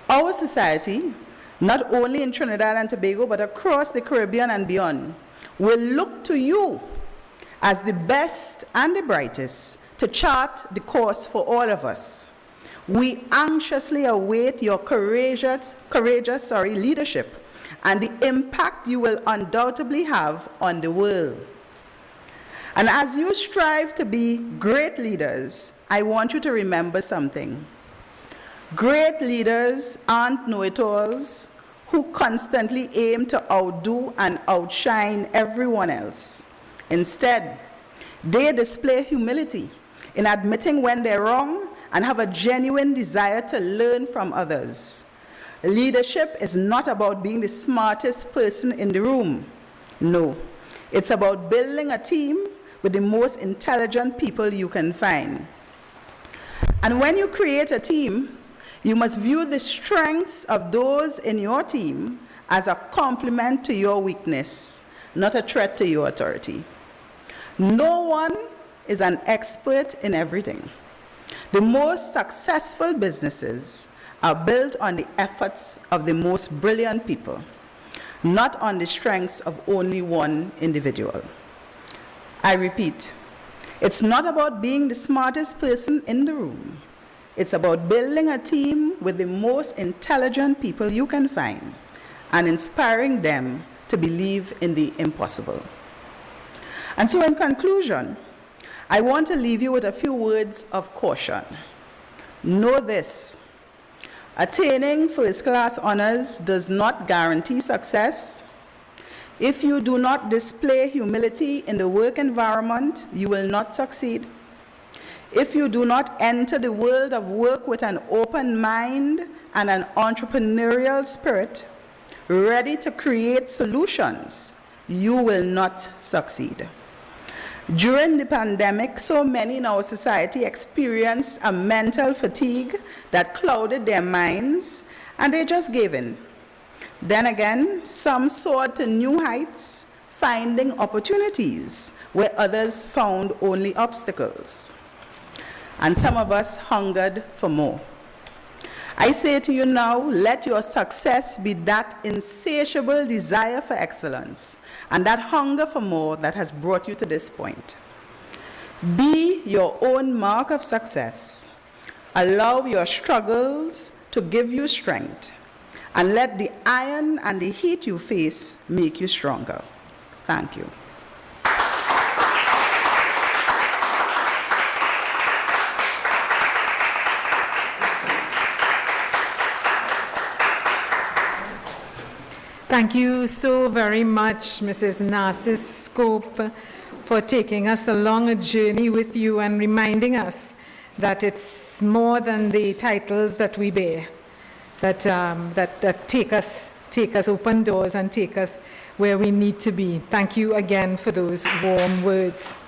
Our society, not only in Trinidad and Tobago, but across the Caribbean and beyond, will look to you as the best and the brightest to chart the course for all of us. We anxiously await your courageous leadership and the impact you will undoubtedly have on the world. And as you strive to be great leaders, I want you to remember something. Great leaders aren't know-it-alls who constantly aim to outdo and outshine everyone else. Instead, they display humility in admitting when they're wrong and have a genuine desire to learn from others. Leadership is not about being the smartest person in the room. No, it's about building a team with the most intelligent people you can find. And when you create a team, you must view the strengths of those in your team as a complement to your weakness, not a threat to your authority. No one is an expert in everything. The most successful businesses are built on the efforts of the most brilliant people, not on the strengths of only one individual. I repeat, it's not about being the smartest person in the room. It's about building a team with the most intelligent people you can find and inspiring them to believe in the impossible. And so in conclusion, I want to leave you with a few words of caution. Know this: attaining first-class honors does not guarantee success. If you do not display humility in the work environment, you will not succeed. If you do not enter the world of work with an open mind and an entrepreneurial spirit, ready to create solutions, you will not succeed. During the pandemic, so many in our society experienced a mental fatigue that clouded their minds, and they just gave in. Then again, some soared to new heights, finding opportunities where others found only obstacles. And some of us hungered for more. I say to you now, let your success be that insatiable desire for excellence and that hunger for more that has brought you to this point. Be your own mark of success. Allow your struggles to give you strength, and let the iron and the heat you face make you stronger. Thank you. Thank you so very much, Mrs. Narcissus Scope, for taking us along a journey with you and reminding us that it's more than the titles that we bear, that take us, open doors and take us where we need to be. Thank you again for those warm words.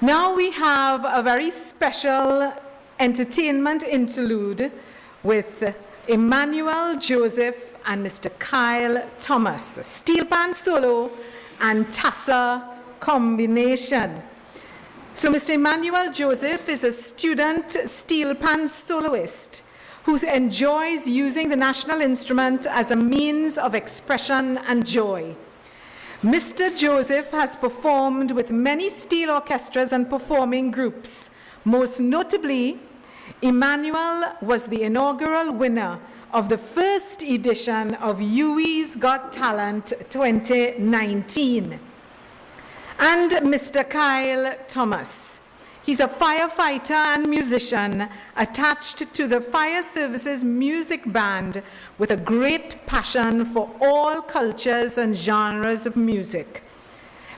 Now we have a very special entertainment interlude with Emmanuel Joseph and Mr. Kyle Thomas, steel pan solo and tassa combination. So Mr. Emmanuel Joseph is a student steel pan soloist who enjoys using the national instrument as a means of expression and joy. Mr. Joseph has performed with many steel orchestras and performing groups. Most notably, Emmanuel was the inaugural winner of the first edition of UWI's Got Talent 2019. And Mr. Kyle Thomas. He's a firefighter and musician attached to the Fire Services Music Band with a great passion for all cultures and genres of music.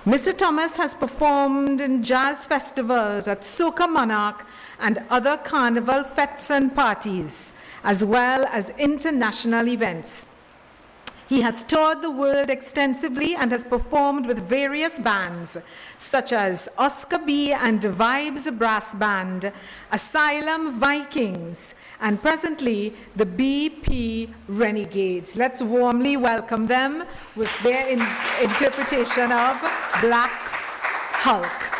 Mr. Thomas has performed in jazz festivals at Soca Monarch and other carnival fetes and parties, as well as international events. He has toured the world extensively and has performed with various bands, such as Oscar B. and Vibes Brass Band, Asylum Vikings, and presently the BP Renegades. Let's warmly welcome them with their interpretation of Blaxx Hulk.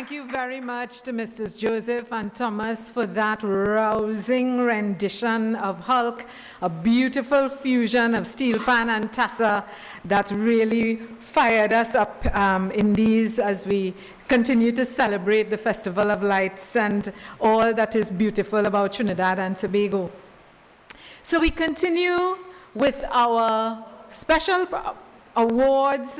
Thank you very much to Mrs. Joseph and Thomas for that rousing rendition of Hulk, a beautiful fusion of steel pan and tassa that really fired us up in these as we continue to celebrate the Festival of Lights and all that is beautiful about Trinidad and Tobago. So we continue with our special awards.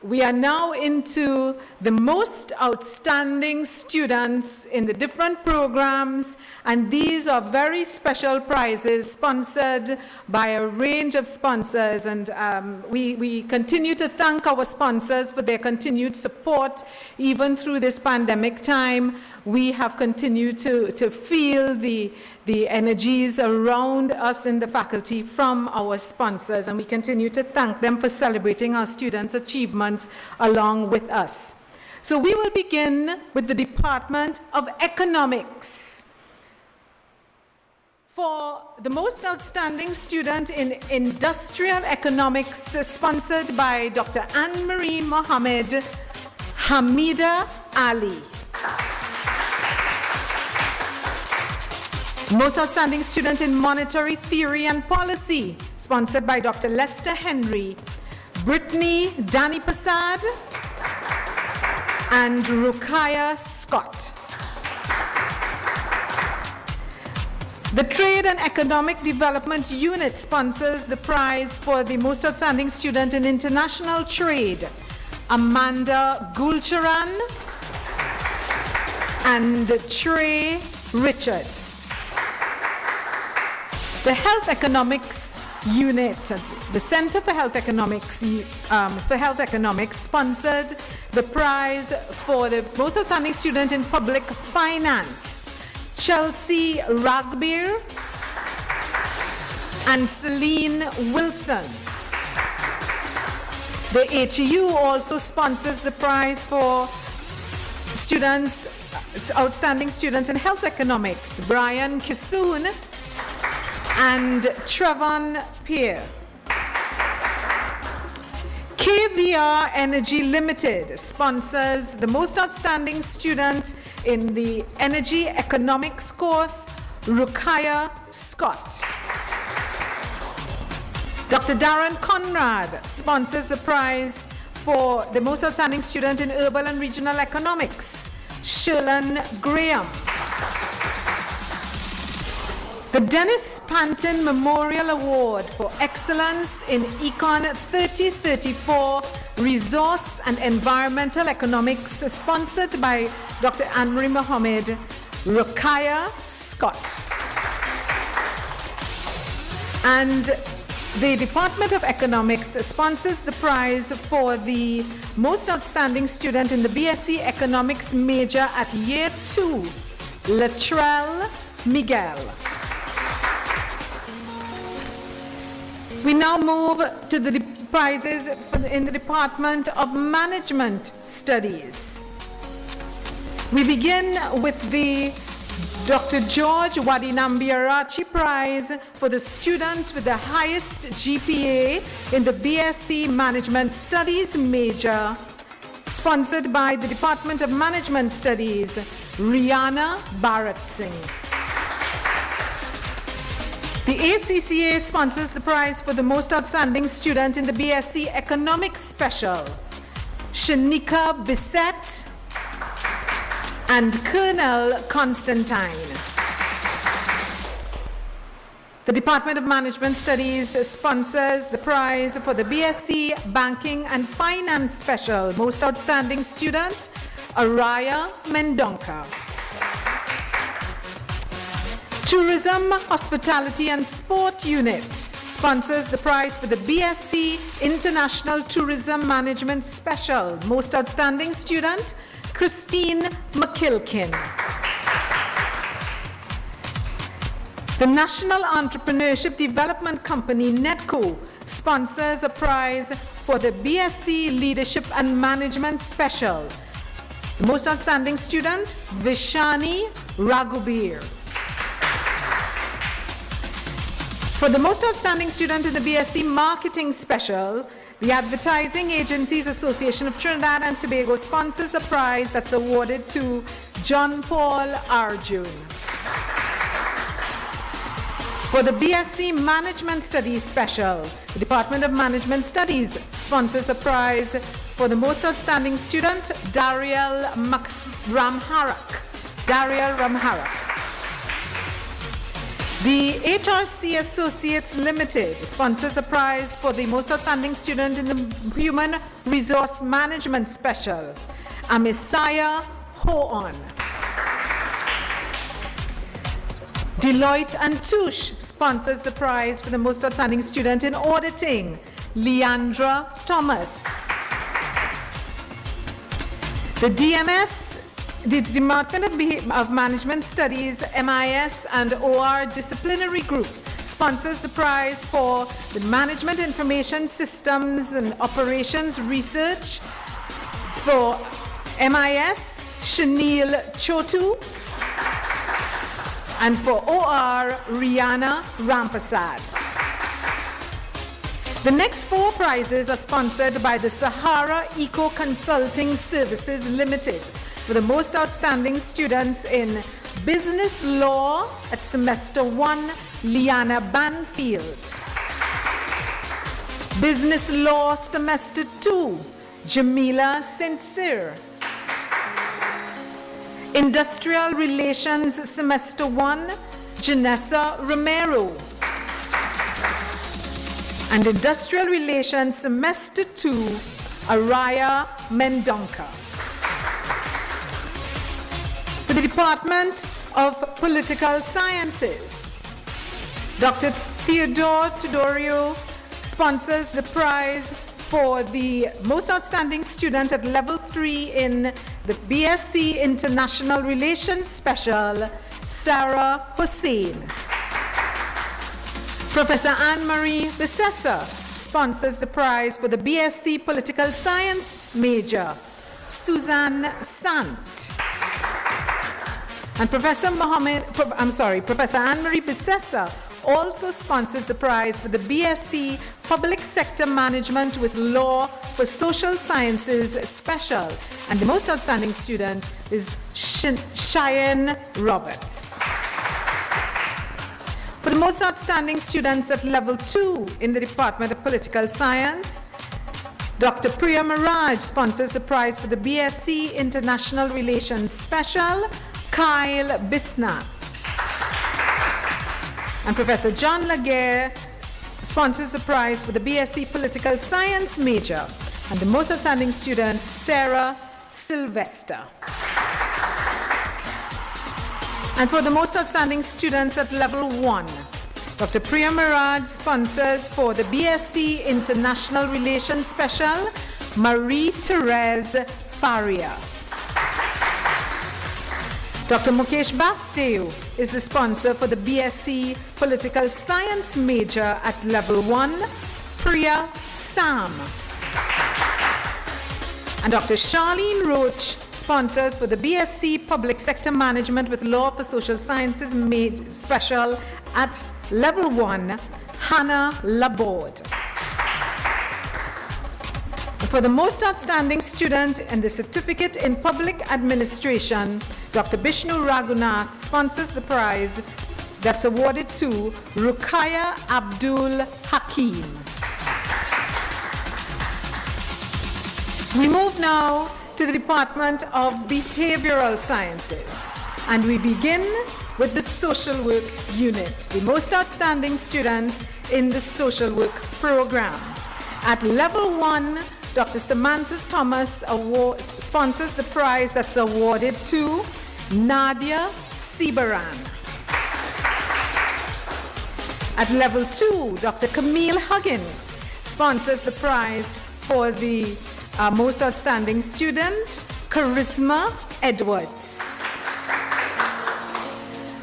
We are now into the most outstanding students in the different programs, and these are very special prizes sponsored by a range of sponsors, and we continue to thank our sponsors for their continued support even through this pandemic time. We have continued to feel the energies around us in the faculty from our sponsors, and we continue to thank them for celebrating our students' achievements along with us. So we will begin with the Department of Economics. For the most outstanding student in Industrial Economics, sponsored by Dr. Anne-Marie Mohammed, Hamida Ali. Most outstanding student in Monetary Theory and Policy, sponsored by Dr. Lester Henry, Brittany Dani Pasad, and Rukaya Scott. The Trade and Economic Development Unit sponsors the prize for the most outstanding student in International Trade, Amanda Gulcharan and Trey Richards. The Health Economics Unit, the Center for Health Economics, sponsored the prize for the most outstanding student in Public Finance, Chelsea Ragbir and Celine Wilson. The HEU also sponsors the prize for students, outstanding students in Health Economics, Brian Kisoon and Trevon Peer. KVR Energy Limited sponsors the most outstanding student in the Energy Economics course, Rukaya Scott. Dr. Darren Conrad sponsors the prize for the most outstanding student in Urban and Regional Economics, Sherlyn Graham. The Dennis Panton Memorial Award for Excellence in Econ 3034 Resource and Environmental Economics, sponsored by Dr. Anne-Marie Mohammed, Rukaya Scott. And the Department of Economics sponsors the prize for the most outstanding student in the BSc Economics major at Year 2, Latrell Miguel. We now move to the prizes in the Department of Management Studies. We begin with the Dr. George Wadinambiarachi Prize for the student with the highest GPA in the BSc Management Studies major, sponsored by the Department of Management Studies, Rihanna Bharat Singh. The ACCA sponsors the prize for the most outstanding student in the BSc Economics Special, Shanika Bissett and Colonel Constantine. The Department of Management Studies sponsors the prize for the BSc Banking and Finance Special, most outstanding student, Araya Mendonca. Tourism, Hospitality and Sport Unit sponsors the prize for the BSc International Tourism Management Special, most outstanding student, Christine McKilkin. The National Entrepreneurship Development Company, NEDCO, sponsors a prize for the BSc Leadership and Management Special, the most outstanding student, Vishani Raghubir. For the most outstanding student in the BSc Marketing Special, the Advertising Agencies Association of Trinidad and Tobago sponsors a prize that's awarded to John Paul Arjun. For the BSc Management Studies Special, the Department of Management Studies sponsors a prize for the most outstanding student, Dariel Ramharak. The HRC Associates Limited sponsors a prize for the most outstanding student in the Human Resource Management Special, Amisaya Hoon. Deloitte and Touche sponsors the prize for the most outstanding student in auditing, Leandra Thomas. The DMS, the Department of Management Studies, MIS and OR Disciplinary Group sponsors the prize for the Management Information Systems and Operations Research. For MIS, Shanil Chotu. And for OR, Rihanna Rampasad. The next 4 prizes are sponsored by the Sahara Eco Consulting Services Limited for the most outstanding students in Business Law at Semester 1, Liana Banfield. Business Law Semester 2, Jamila Sincere. Industrial Relations Semester 1, Janessa Romero. And Industrial Relations Semester 2, Araya Mendonca. For the Department of Political Sciences, Dr. Theodore Tudorio sponsors the prize for the most outstanding student at level 3 in the BSc International Relations Special, Sarah Hussein. Professor Anne-Marie Besessa sponsors the prize for the BSc Political Science major, Suzanne Sant. And Professor Anne-Marie Besessa also sponsors the prize for the BSc Public Sector Management with Law for Social Sciences Special. And the most outstanding student is Cheyenne Roberts. For the most outstanding students at level 2 in the Department of Political Science, Dr. Priya Miraj sponsors the prize for the BSc International Relations Special, Kyle Bisnath. And Professor John Laguerre sponsors the prize for the BSc Political Science major. And the most outstanding student, Sarah Sylvester. And for the most outstanding students at level 1, Dr. Priya Miraj sponsors for the BSc International Relations Special, Marie-Therese Faria. Dr. Mukesh Basdeo is the sponsor for the BSc Political Science major at level 1, Priya Sam. And Dr. Charlene Roach sponsors for the BSc Public Sector Management with Law for Social Sciences special at level 1, Hannah Laborde. For the most outstanding student in the Certificate in Public Administration, Dr. Bishnu Raghunath sponsors the prize that's awarded to Ruqayya Abdul Hakim. We move now to the Department of Behavioral Sciences, and we begin with the Social Work Unit, the most outstanding students in the Social Work program. At level 1, Dr. Samantha Thomas sponsors the prize that's awarded to Nadia Sibaran. At level 2, Dr. Camille Huggins sponsors the prize for the most outstanding student, Charisma Edwards.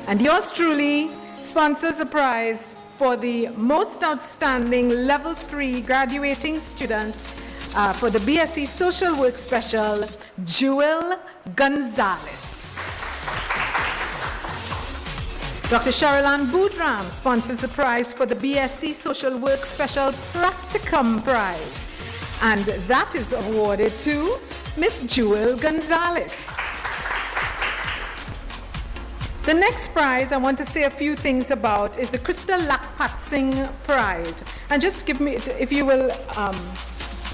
And yours truly sponsors a prize for the most outstanding level 3 graduating student for the BSc Social Work Special, Jewel Gonzalez. Dr. Sharilan Boudram sponsors the prize for the BSc Social Work Special Practicum Prize. And that is awarded to Miss Jewel Gonzalez. The next prize I want to say a few things about is the Krista Lakpatsing Prize. And just give me, if you will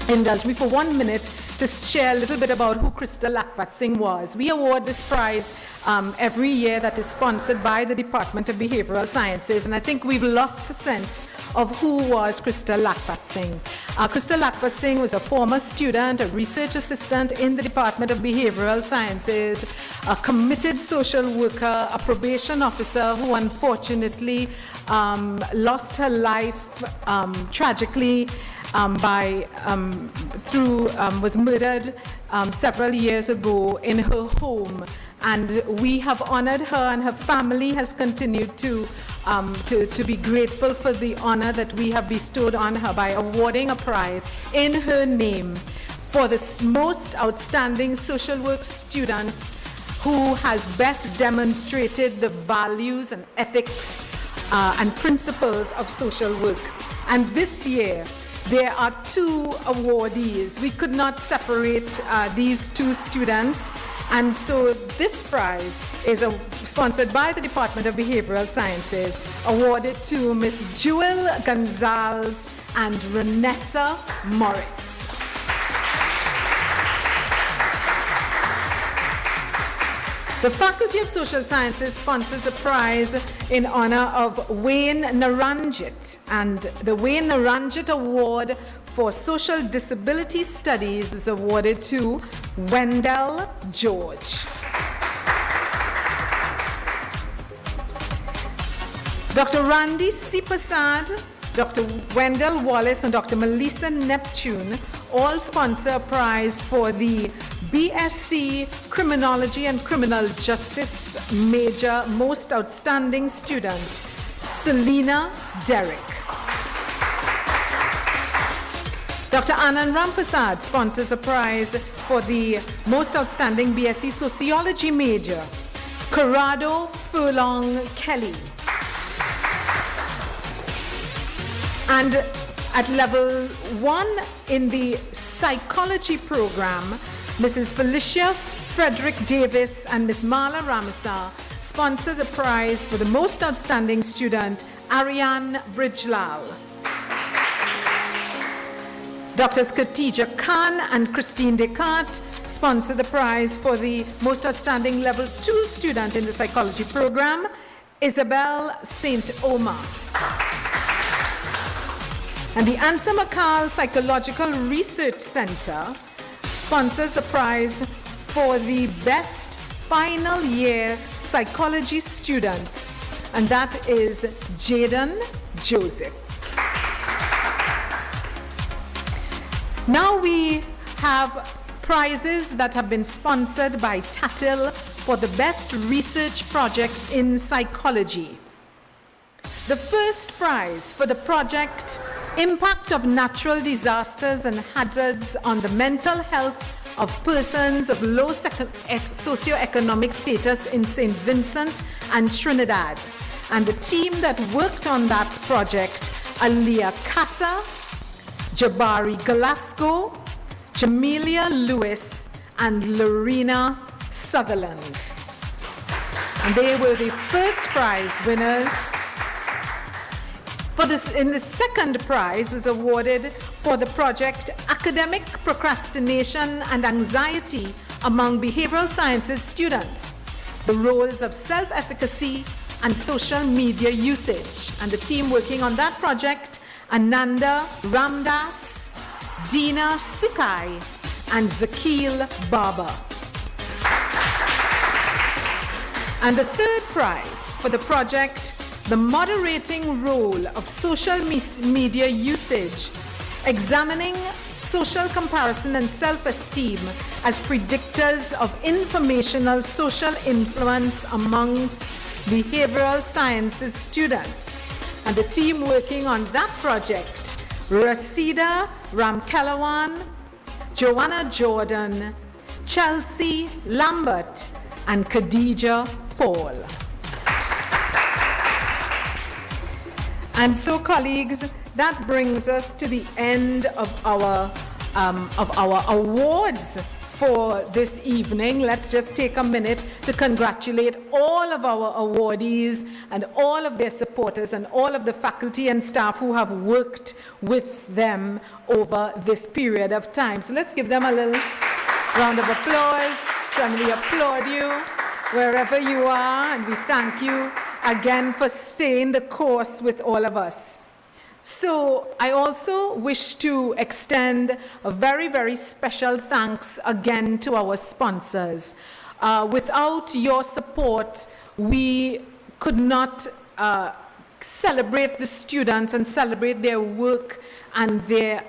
indulge me for 1 minute to share a little bit about who Krista Lakpatsing was. We award this prize every year that is sponsored by the Department of Behavioral Sciences, and I think we've lost the sense of who was Krista Lakpatsing. Krista Lakpatsing was a former student, a research assistant in the Department of Behavioral Sciences, a committed social worker, a probation officer who unfortunately lost her life tragically was murdered several years ago in her home, and we have honored her, and her family has continued to be grateful for the honor that we have bestowed on her by awarding a prize in her name for the most outstanding social work student who has best demonstrated the values and ethics and principles of social work. And this year, there are 2 awardees. We could not separate these 2 students, and so this prize is sponsored by the Department of Behavioral Sciences, awarded to Miss Jewel Gonzalez and Renessa Morris. The Faculty of Social Sciences sponsors a prize in honor of Wayne Naranjit, and the Wayne Naranjit Award for Social Disability Studies is awarded to Wendell George. Dr. Randy C. Prasad, Dr. Wendell Wallace, and Dr. Melissa Neptune all sponsor a prize for the BSc Criminology and Criminal Justice major most outstanding student, Selena Derrick. Dr. Anand Ramprasad sponsors a prize for the most outstanding BSc Sociology major, Corrado Furlong Kelly. And at level 1 in the psychology program, Mrs. Felicia Frederick Davis and Ms. Mala Ramasa sponsor the prize for the most outstanding student, Ariane Bridgelal. Drs. Khatija Khan and Christine Descartes sponsor the prize for the most outstanding level 2 student in the psychology program, Isabel St. Omar. And the Ansa McCall Psychological Research Center sponsors a prize for the best final year psychology student, and that is Jaden Joseph. Now we have prizes that have been sponsored by TATIL for the best research projects in psychology. The first prize for the project Impact of Natural Disasters and Hazards on the Mental Health of Persons of Low Socioeconomic Status in St. Vincent and Trinidad. And the team that worked on that project, Aliyah Casa, Jabari Galasco, Jamelia Lewis, and Lorena Sutherland. And they were the first prize winners. In the second prize was awarded for the project Academic Procrastination and Anxiety Among Behavioral Sciences Students, the Roles of Self-Efficacy and Social Media Usage. And the team working on that project, Ananda Ramdas, Dina Sukai, and Zakil Baba. And the third prize for the project, The Moderating Role of Social Media Usage, Examining Social Comparison and Self-Esteem as Predictors of Informational Social Influence Amongst Behavioral Sciences Students. And the team working on that project, Rasida Ramkelawan, Joanna Jordan, Chelsea Lambert, and Khadija Paul. And so, colleagues, that brings us to the end of our awards for this evening. Let's just take a minute to congratulate all of our awardees and all of their supporters and all of the faculty and staff who have worked with them over this period of time. So let's give them a little round of applause, and we applaud you wherever you are, and we thank you again for staying the course with all of us. So I also wish to extend a very, very special thanks again to our sponsors. Without your support, we could not celebrate the students and celebrate their work and their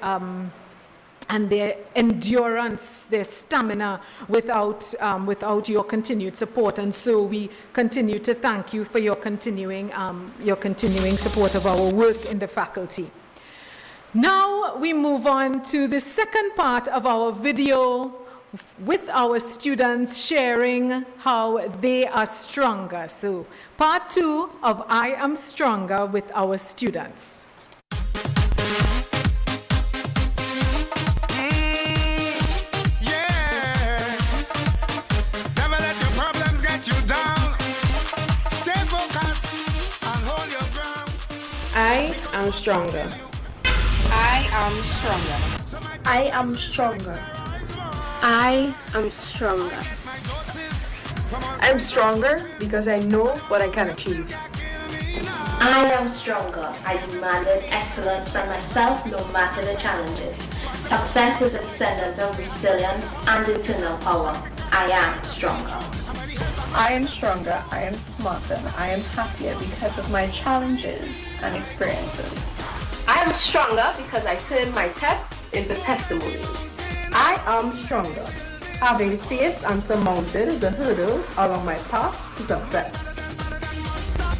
endurance, their stamina without your continued support. And so we continue to thank you for your continuing support of our work in the faculty. Now we move on to the second part of our video with our students sharing how they are stronger. So part 2 of I Am Stronger with our students. I am stronger. I am stronger. I am stronger. I am stronger. I'm stronger because I know what I can achieve. I am stronger. I demanded excellence from myself no matter the challenges. Success is a descendant of resilience and internal power. I am stronger. I am stronger, I am smarter, I am happier because of my challenges and experiences. I am stronger because I turned my tests into testimonies. I am stronger, having faced and surmounted the hurdles along my path to success.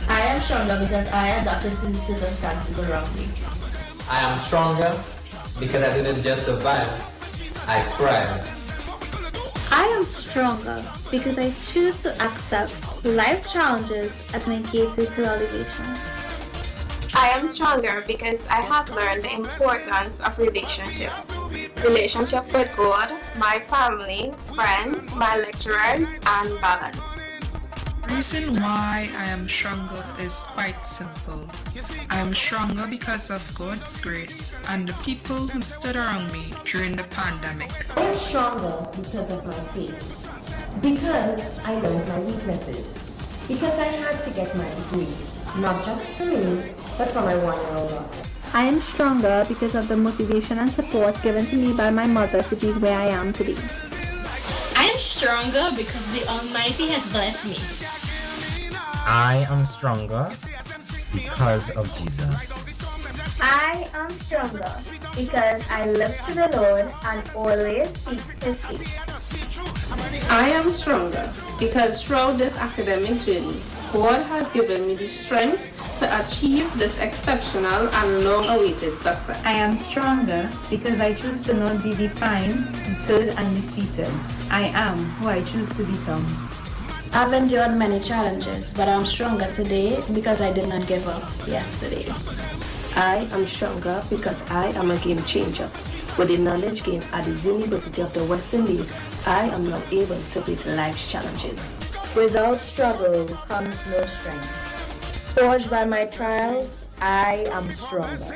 I am stronger because I adapted to the circumstances around me. I am stronger because I didn't just survive, I thrived. I am stronger because I choose to accept life's challenges as my gateway to elevation. I am stronger because I have learned the importance of relationships. Relationship with God, my family, friends, my lecturers, and balance. The reason why I am stronger is quite simple. I am stronger because of God's grace and the people who stood around me during the pandemic. I am stronger because of my faith. Because I learned my weaknesses. Because I had to get my degree. Not just for me, but for my 1-year-old daughter. I am stronger because of the motivation and support given to me by my mother to be where I am today. I am stronger because the Almighty has blessed me. I am stronger because of Jesus. I am stronger because I look to the Lord and always seek His face. I am stronger because throughout this academic journey, God has given me the strength to achieve this exceptional and long-awaited success. I am stronger because I choose to not be defined, deterred, and defeated. I am who I choose to become. I've endured many challenges, but I'm stronger today because I did not give up yesterday. I am stronger because I am a game changer. With the knowledge gained at the University of the West Indies, I am now able to face life's challenges. Without struggle comes no strength. Forged by my trials, I am stronger.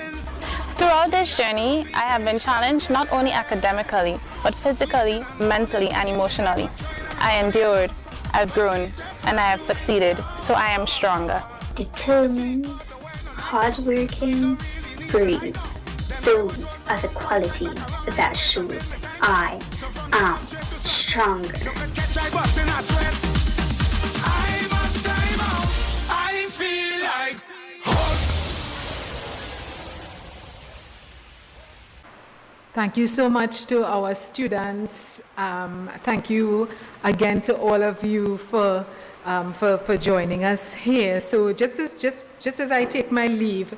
Throughout this journey, I have been challenged not only academically, but physically, mentally, and emotionally. I endured, I've grown, and I have succeeded, so I am stronger. Determined, hardworking, brave. Those are the qualities that shows I am stronger. Thank you so much to our students. Thank you again to all of you for joining us here. So just as I take my leave,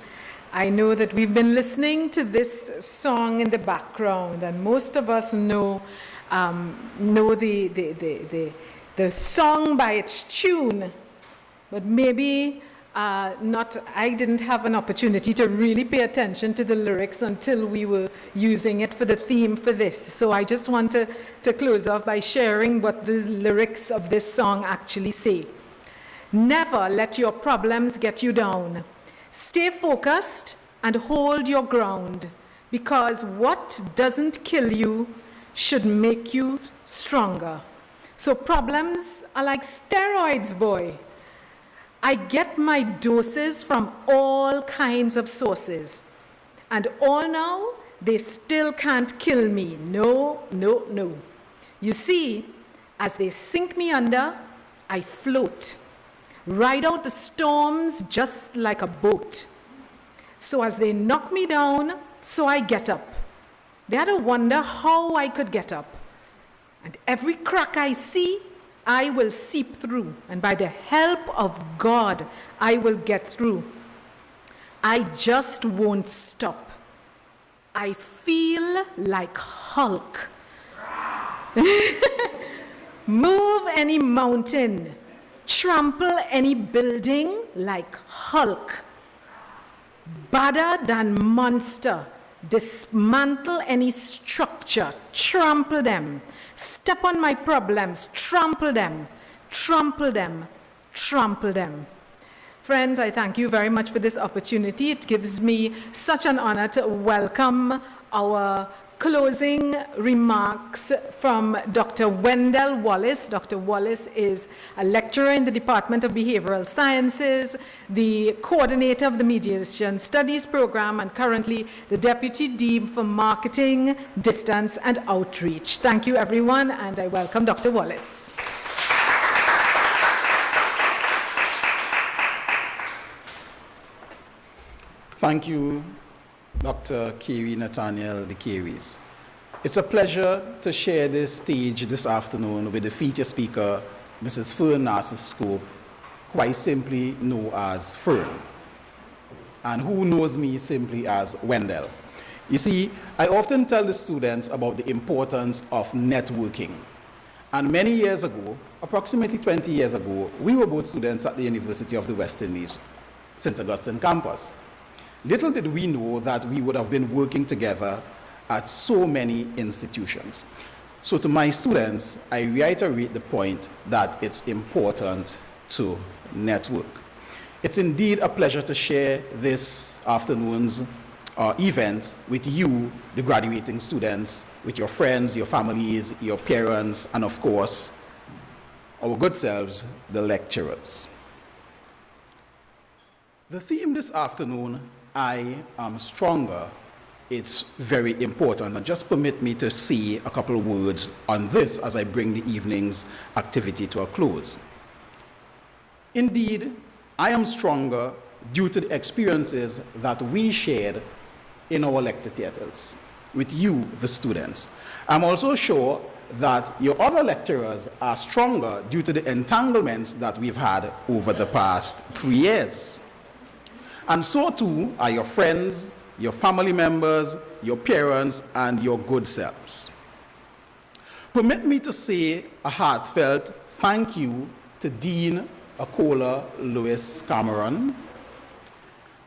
I know that we've been listening to this song in the background, and most of us know the song by its tune, but maybe I didn't have an opportunity to really pay attention to the lyrics until we were using it for the theme for this. So I just want to close off by sharing what the lyrics of this song actually say. Never let your problems get you down. Stay focused and hold your ground, because what doesn't kill you should make you stronger. So problems are like steroids, boy. I get my doses from all kinds of sources. And all now, they still can't kill me. No, no, no. You see, as they sink me under, I float. Ride out the storms just like a boat. So as they knock me down, so I get up. They had to wonder how I could get up. And every crack I see, I will seep through, and by the help of God, I will get through. I just won't stop. I feel like Hulk. Move any mountain, trample any building like Hulk. Badder than monster, dismantle any structure, trample them. Step on my problems, trample them, trample them, trample them. Friends, I thank you very much for this opportunity. It gives me such an honor to welcome our closing remarks from Dr. Wendell Wallace. Dr. Wallace is a lecturer in the Department of Behavioral Sciences, the coordinator of the Mediation Studies program, and currently the Deputy Dean for Marketing, Distance, and Outreach. Thank you, everyone, and I welcome Dr. Wallace. Thank you, Dr. Kerry Nathaniel de Kerries. It's a pleasure to share this stage this afternoon with the feature speaker, Mrs. Fern Narcissus-Scope, who I simply know as Fern, and who knows me simply as Wendell. You see, I often tell the students about the importance of networking. And many years ago, approximately 20 years ago, we were both students at the University of the West Indies, St. Augustine campus. Little did we know that we would have been working together at so many institutions. So to my students, I reiterate the point that it's important to network. It's indeed a pleasure to share this afternoon's event with you, the graduating students, with your friends, your families, your parents, and of course, our good selves, the lecturers. The theme this afternoon, I am stronger. It's very important. And just permit me to say a couple of words on this as I bring the evening's activity to a close. Indeed, I am stronger due to the experiences that we shared in our lecture theaters with you, the students. I'm also sure that your other lecturers are stronger due to the entanglements that we've had over the past 3 years. And so too are your friends, your family members, your parents, and your good selves. Permit me to say a heartfelt thank you to Dean Akola Lewis Cameron,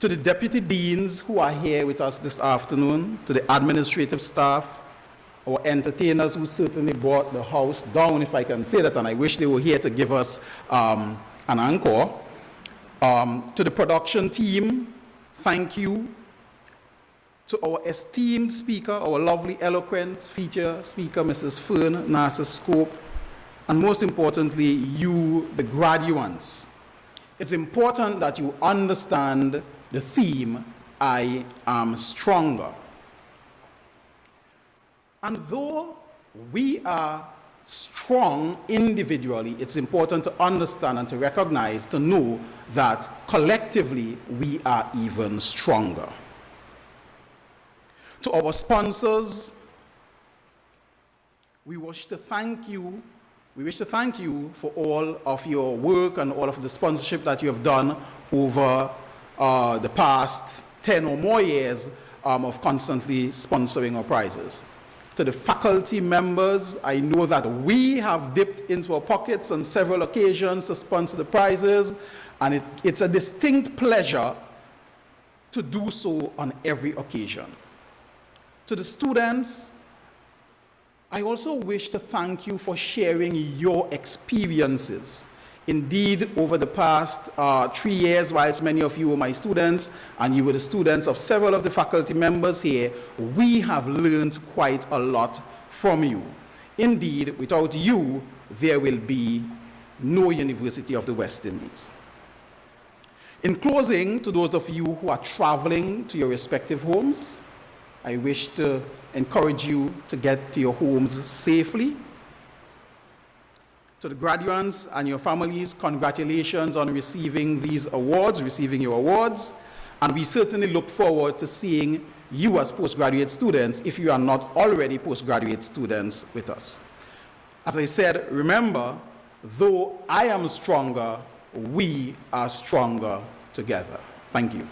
to the deputy deans who are here with us this afternoon, to the administrative staff, our entertainers who certainly brought the house down, if I can say that, and I wish they were here to give us an encore. To the production team, thank you. To our esteemed speaker, our lovely, eloquent feature speaker, Mrs. Fern Narcissus-Scope, and most importantly, you, the graduates. It's important that you understand the theme, I am stronger. And though we are strong individually, it's important to understand and to recognize, to know that collectively we are even stronger. To our sponsors, we wish to thank you. We wish to thank you for all of your work and all of the sponsorship that you have done over the past 10 or more years of constantly sponsoring our prizes. To the faculty members, I know that we have dipped into our pockets on several occasions to sponsor the prizes, and it's a distinct pleasure to do so on every occasion. To the students, I also wish to thank you for sharing your experiences. Indeed, over the past 3 years, whilst many of you were my students, and you were the students of several of the faculty members here, we have learned quite a lot from you. Indeed, without you, there will be no University of the West Indies. In closing, to those of you who are traveling to your respective homes, I wish to encourage you to get to your homes safely. To the graduates and your families, congratulations on receiving these awards, receiving your awards. And we certainly look forward to seeing you as postgraduate students if you are not already postgraduate students with us. As I said, remember, though I am stronger, we are stronger together. Thank you.